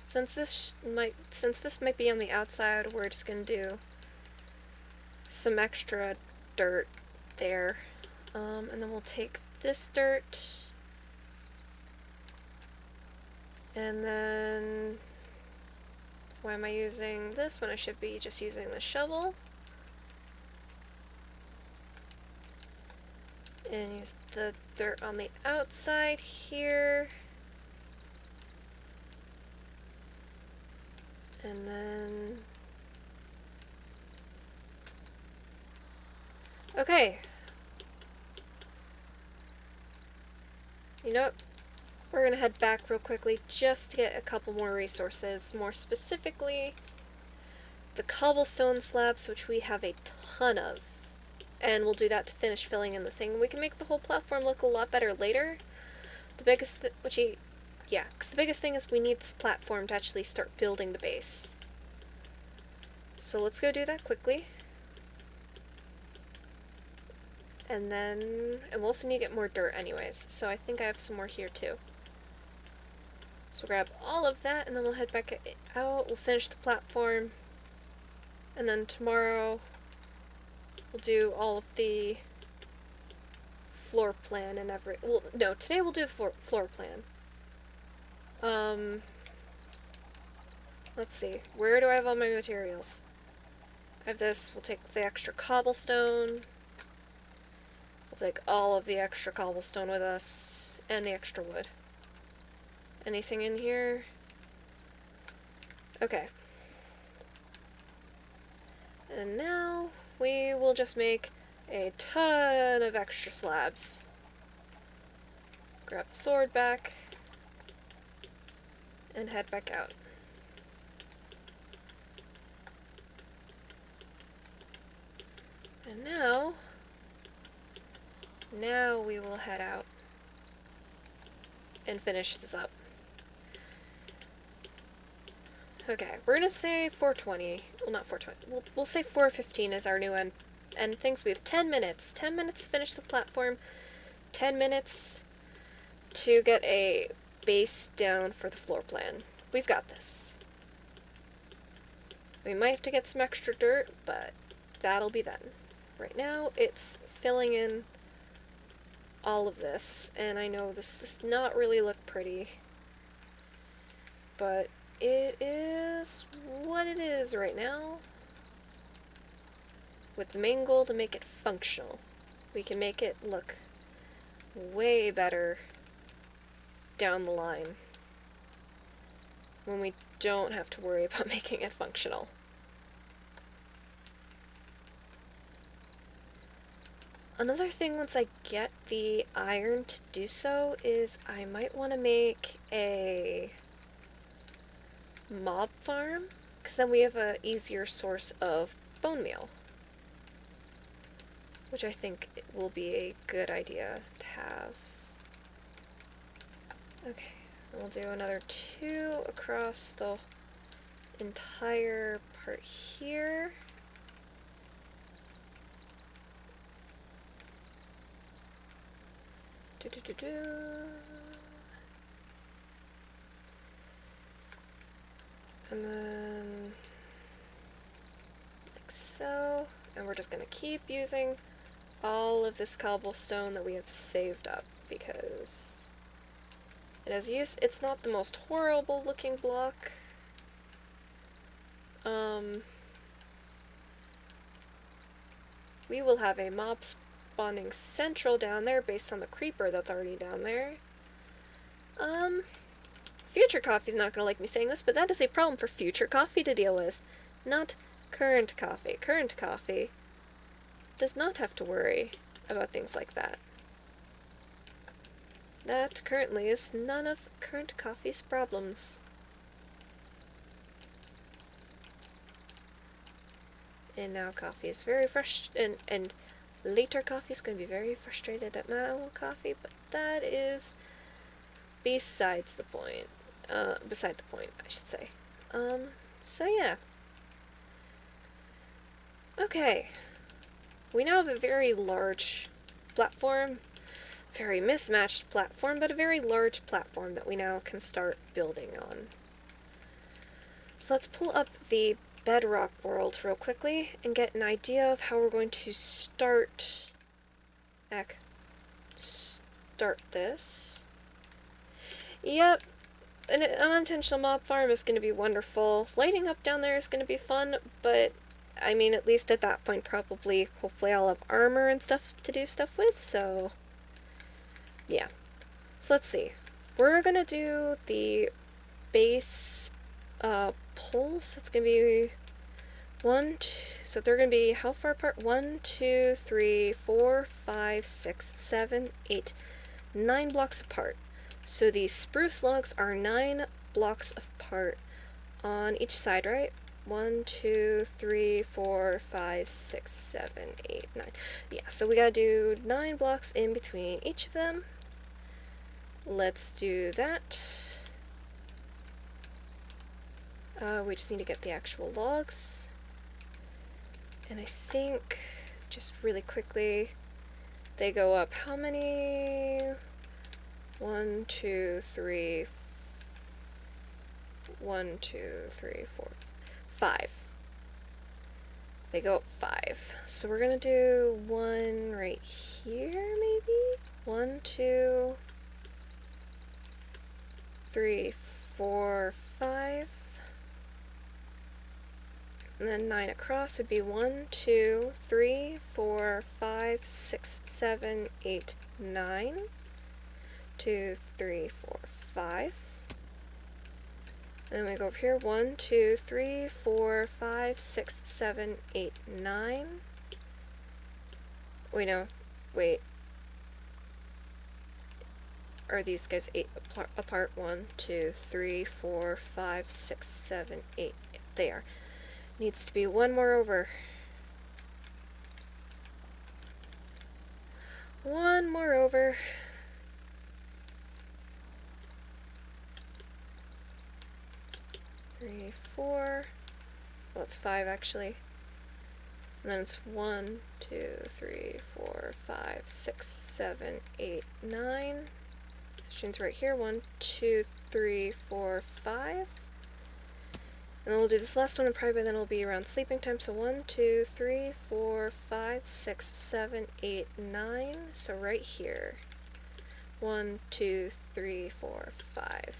Since this might be on the outside, we're just gonna do some extra dirt there. And then we'll take this dirt, and then why am I using this when I should be just using the shovel? And use the dirt on the outside here. And then... okay. You know what? We're gonna head back real quickly just to get a couple more resources. More specifically, the cobblestone slabs, which we have a ton of. And we'll do that to finish filling in the thing. We can make the whole platform look a lot better later. The biggest because the biggest thing is we need this platform to actually start building the base. So let's go do that quickly. And we'll also need to get more dirt anyways, so I think I have some more here too. So grab all of that, and then we'll head back out, we'll finish the platform, and then tomorrow we'll do all of the floor plan and well, no, today we'll do the floor plan. Let's see, where do I have all my materials? I have this, we'll take the extra cobblestone. We'll take all of the extra cobblestone with us, and the extra wood. Anything in here? Okay. And now we will just make a ton of extra slabs. Grab the sword back and head back out. And now we will head out and finish this up. Okay, we're gonna say 4:20. Well, not 4:20. We'll say 4:15 is our new end things. We have 10 minutes. 10 minutes to finish the platform. 10 minutes to get a base down for the floor plan. We've got this. We might have to get some extra dirt, but that'll be then. Right now, it's filling in all of this, and I know this does not really look pretty, but it is what it is right now. With the main goal to make it functional. We can make it look way better down the line when we don't have to worry about making it functional. Another thing, once I get the iron to do so, is I might want to make a mob farm, because then we have an easier source of bone meal, which I think will be a good idea to have. Okay, we'll do another 2 across the entire part here. And then like so, and we're just gonna keep using all of this cobblestone that we have saved up because it has use. It's not the most horrible looking block. We will have a mob spawning central down there based on the creeper that's already down there. Future Coffee's not gonna like me saying this, but that is a problem for Future Coffee to deal with, not Current Coffee. Current Coffee does not have to worry about things like that. That currently is none of Current Coffee's problems. And now Coffee is very frustrated, and later Coffee is going to be very frustrated at now Coffee, but that is besides the point. Beside the point, I should say. So yeah. Okay. We now have a very large platform, very mismatched platform, but a very large platform that we now can start building on. So let's pull up the bedrock world real quickly and get an idea of how we're going to start this. Yep, an unintentional mob farm is going to be wonderful. Lighting up down there is going to be fun, but I mean, at least at that point, probably, hopefully I'll have armor and stuff to do stuff with, so yeah. So let's see. We're going to do the base pulse. That's going to be 1, 2, so they're going to be how far apart? 1, 2, 3, 4, 5, 6, 7, 8, 9 blocks apart. So these spruce logs are 9 blocks apart on each side, right? 1, 2, 3, 4, 5, 6, 7, 8, 9. Yeah, so we gotta do 9 blocks in between each of them. Let's do that. We just need to get the actual logs. And I think, just really quickly, they go up how many? 1, 2, 3, 1, 2, 3, 4, 5. They go up 5. So we're gonna do 1 right here, maybe? 1, 2, 3, 4, 5. And then 9 across would be 1, 2, 3, 4, 5, 6, 7, 8, 9. 2, 3, 4, 5. And then we go over here, 1, 2, 3, 4, 5, 6, 7, 8, 9. Wait, no. Wait. Are these guys 8 apart? 1, 2, 3, 4, 5, 6, 7, 8. They are. Needs to be one more over. One more over. Three, 4. Well, it's 5 actually. And then it's 1, 2, 3, 4, 5, 6, 7, 8, 9. Section's right here. 1, 2, 3, 4, 5. And then we'll do this last one, and probably then it'll be around sleeping time. So 1, 2, 3, 4, 5, 6, 7, 8, 9. So right here. 1, 2, 3, 4, 5.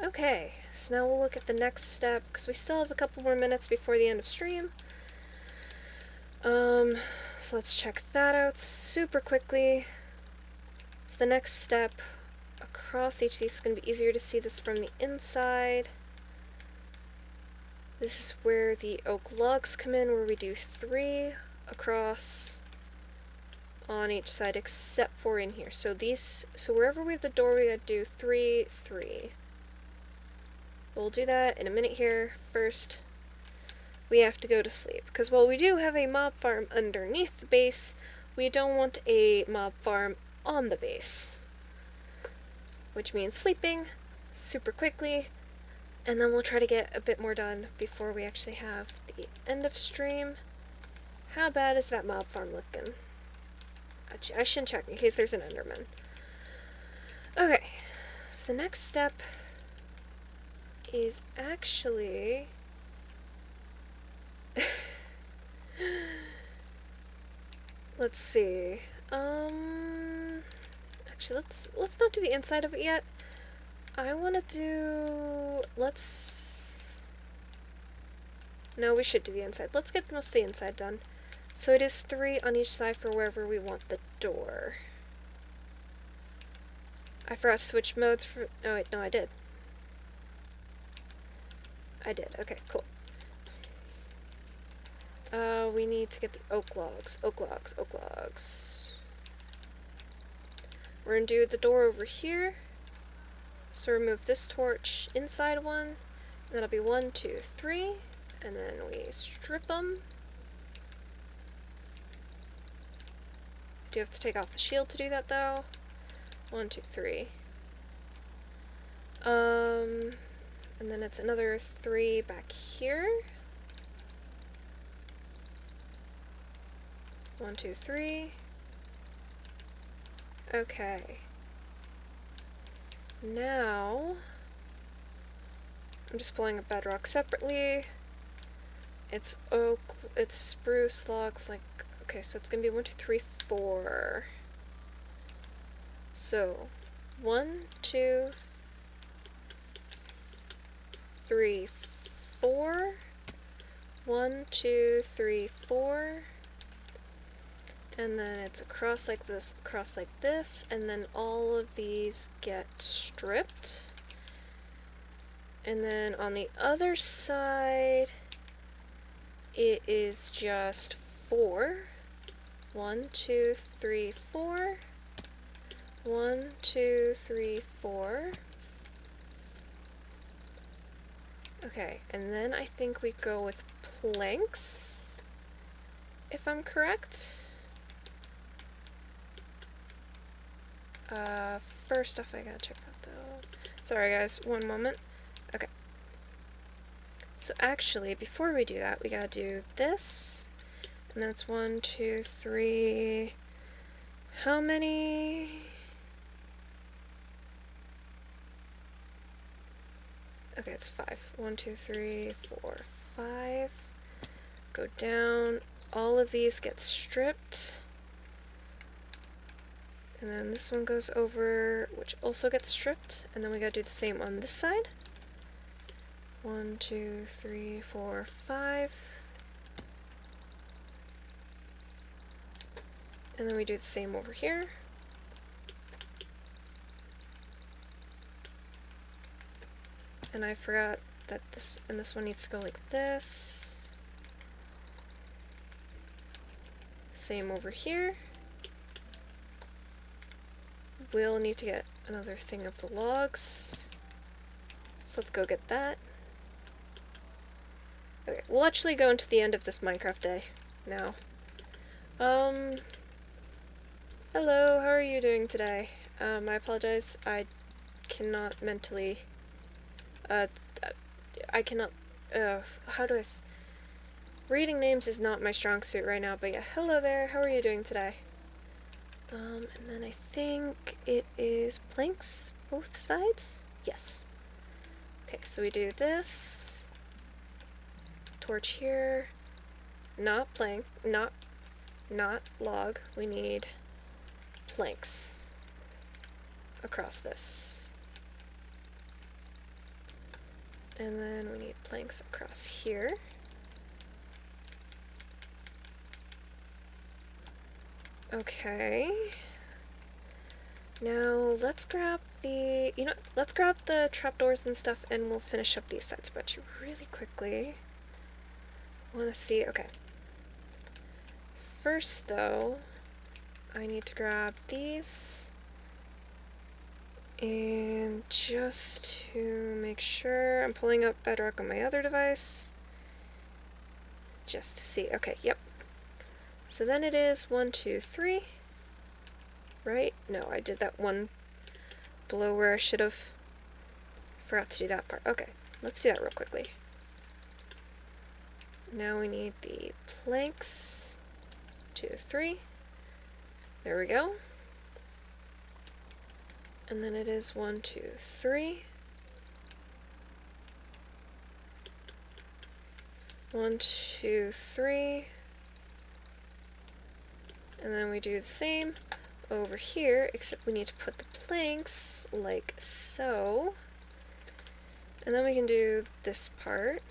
Okay, so now we'll look at the next step, because we still have a couple more minutes before the end of stream. So let's check that out super quickly. So the next step across each of these is going to be easier to see this from the inside. This is where the oak logs come in, where we do 3 across on each side, except for in here. So wherever we have the door, we gotta do 3, 3. We'll do that in a minute here. First, we have to go to sleep, because while we do have a mob farm underneath the base, we don't want a mob farm on the base. Which means sleeping super quickly, and then we'll try to get a bit more done before we actually have the end of stream. How bad is that mob farm looking? I should check in case there's an Enderman. Okay, so the next step is actually let's see. Actually, let's not do the inside of it yet. I want to do. No, we should do the inside. Let's get most of the inside done. So it is 3 on each side for wherever we want the door. I forgot to switch modes for. Oh wait, no, I did. Okay, cool. We need to get the oak logs. Oak logs. We're gonna do the door over here. So remove this torch inside one. And that'll be 1, 2, 3. And then we strip them. Do you have to take off the shield to do that though? 1, 2, 3. And then it's another 3 back here. 1, 2, 3. Okay. Now, I'm just pulling a bedrock separately. It's oak, it's spruce logs, like, okay, so it's gonna be 1, 2, 3, 4. So, 1, 2, 3, 4. 1, 2, 3, 4. And then it's across like this, and then all of these get stripped. And then on the other side, it is just 4. 1, 2, 3, 4. 1, 2, 3, 4. Okay, and then I think we go with planks, if I'm correct. First off, I gotta check that though. Sorry guys, one moment. Okay. So actually, before we do that, we gotta do this. And then it's 1, 2, 3. How many? Okay, it's 5. 1, 2, 3, 4, 5. Go down. All of these get stripped. And then this one goes over, which also gets stripped. And then we gotta do the same on this side. 1, 2, 3, 4, 5. And then we do the same over here. And I forgot that this one needs to go like this. Same over here. We'll need to get another thing of the logs. So let's go get that. Okay, we'll actually go into the end of this Minecraft day now. Hello, how are you doing today? I apologize, I cannot mentally, I cannot, how do I reading names is not my strong suit right now, but yeah, hello there, how are you doing today? And then I think it is planks, both sides? Yes. Okay, so we do this, torch here, not plank, not log, we need planks across this. And then we need planks across here. Okay. Now let's grab the, let's grab the trapdoors and stuff and we'll finish up these sides, but really quickly. I want to see, okay. First though, I need to grab these. And just to make sure, I'm pulling up Bedrock on my other device. Just to see, okay, yep. So then it is 1, 2, 3. Right? No, I did that one below where I should have. Forgot to do that part. Okay, let's do that real quickly. Now we need the planks. 2, 3. There we go. And then it is 1, 2, 3. 1, 2, 3. And then we do the same over here, except we need to put the planks like so. And then we can do this part.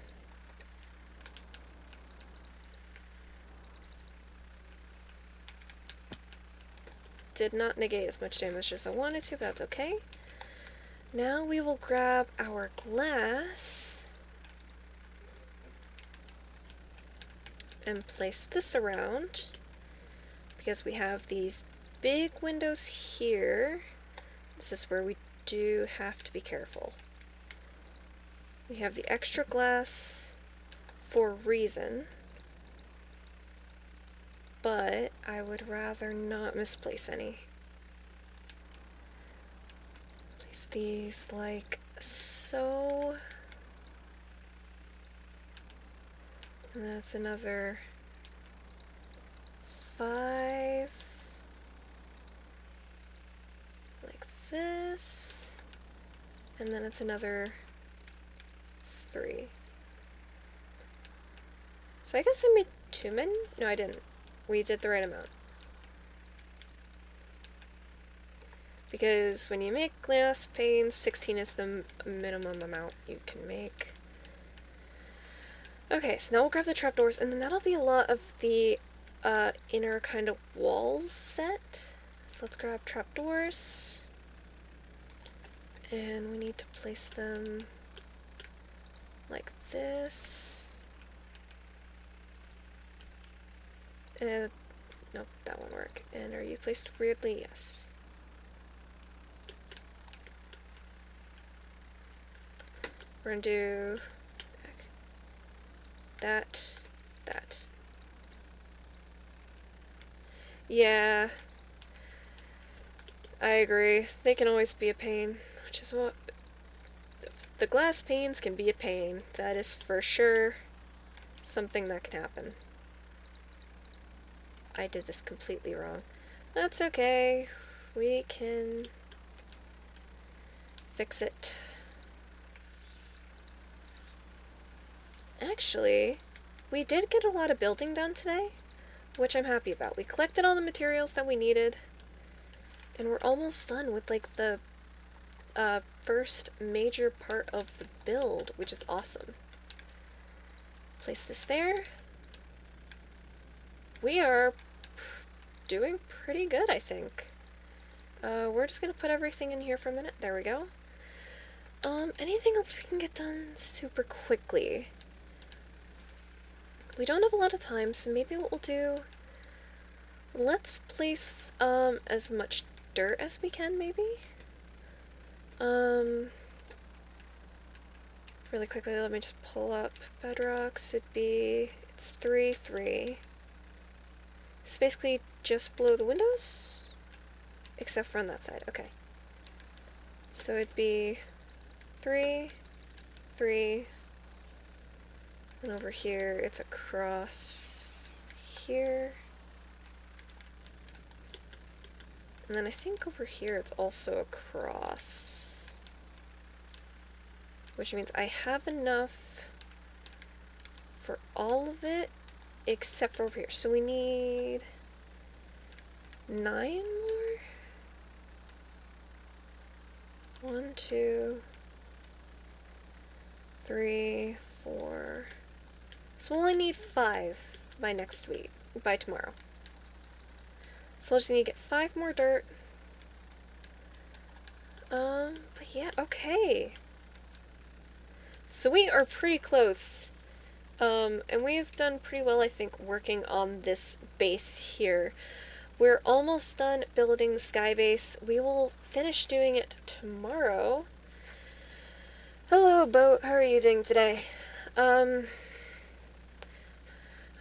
Did not negate as much damage as I wanted to, but that's okay. Now we will grab our glass and place this around because we have these big windows here. This is where we do have to be careful. We have the extra glass for a reason, but I would rather not misplace any. Place these like so. And that's another 5. Like this. And then it's another 3. So I guess I made 2 men? No, I didn't. We did the right amount. Because when you make glass panes, 16 is the minimum amount you can make. Okay, so now we'll grab the trapdoors, and then that'll be a lot of the inner kind of walls set. So let's grab trapdoors. And we need to place them like this. Nope, that won't work. And are you placed weirdly? Yes. We're gonna do that. Yeah, I agree. They can always be a pain, which is what the glass panes can be a pain. That is for sure something that can happen. I did this completely wrong. That's okay. We can fix it. Actually, we did get a lot of building done today, which I'm happy about. We collected all the materials that we needed, and we're almost done with like the first major part of the build, which is awesome. Place this there. We are doing pretty good, I think. We're just gonna put everything in here for a minute. There we go. Anything else we can get done super quickly? We don't have a lot of time, so maybe what we'll do... Let's place, as much dirt as we can, maybe? Really quickly, let me just pull up bedrock. Should be... It's 3, 3. It's basically just below the windows? Except for on that side, okay. So it'd be 3, 3, and over here it's across here. And then I think over here it's also across. Which means I have enough for all of it except for over here. So we need 9 more? 1, 2, 3, 4. So we'll only need 5 by next week, by tomorrow. So we'll just need to get 5 more dirt. But yeah, okay. So we are pretty close. And we've done pretty well, I think, working on this base here. We're almost done building the skybase. We will finish doing it tomorrow. Hello, Boat. How are you doing today?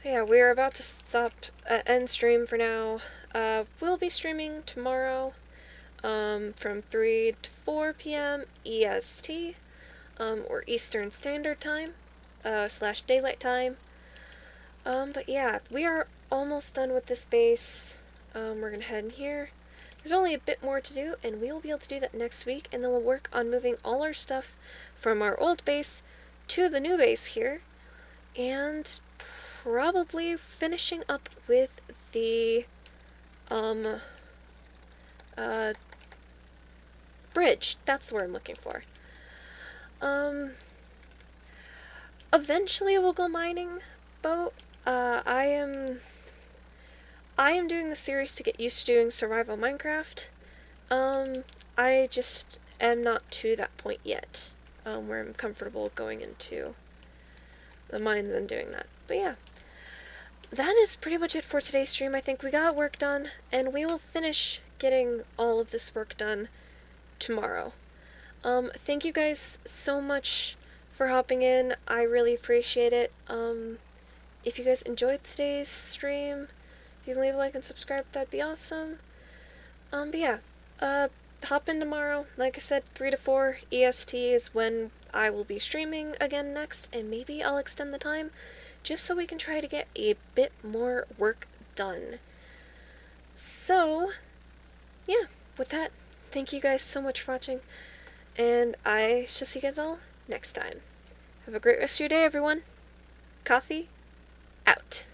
Yeah, we're about to stop, end stream for now. We'll be streaming tomorrow, from 3 to 4 p.m. EST, or Eastern Standard Time, / Daylight Time. But yeah, we are almost done with this base. We're gonna head in here. There's only a bit more to do, and we will be able to do that next week, and then we'll work on moving all our stuff from our old base to the new base here, and probably finishing up with the, bridge. That's the word I'm looking for. Eventually we'll go mining, Boat. I am doing the series to get used to doing survival Minecraft. I just am not to that point yet, where I'm comfortable going into the mines and doing that. But yeah, that is pretty much it for today's stream. I think we got work done, and we will finish getting all of this work done tomorrow. Thank you guys so much for hopping in. I really appreciate it. If you guys enjoyed today's stream, if you can leave a like and subscribe, that'd be awesome. But yeah, hop in tomorrow. Like I said, 3 to 4 EST is when I will be streaming again next, and maybe I'll extend the time just so we can try to get a bit more work done. So, yeah, with that, thank you guys so much for watching, and I shall see you guys all next time. Have a great rest of your day, everyone. Coffee out.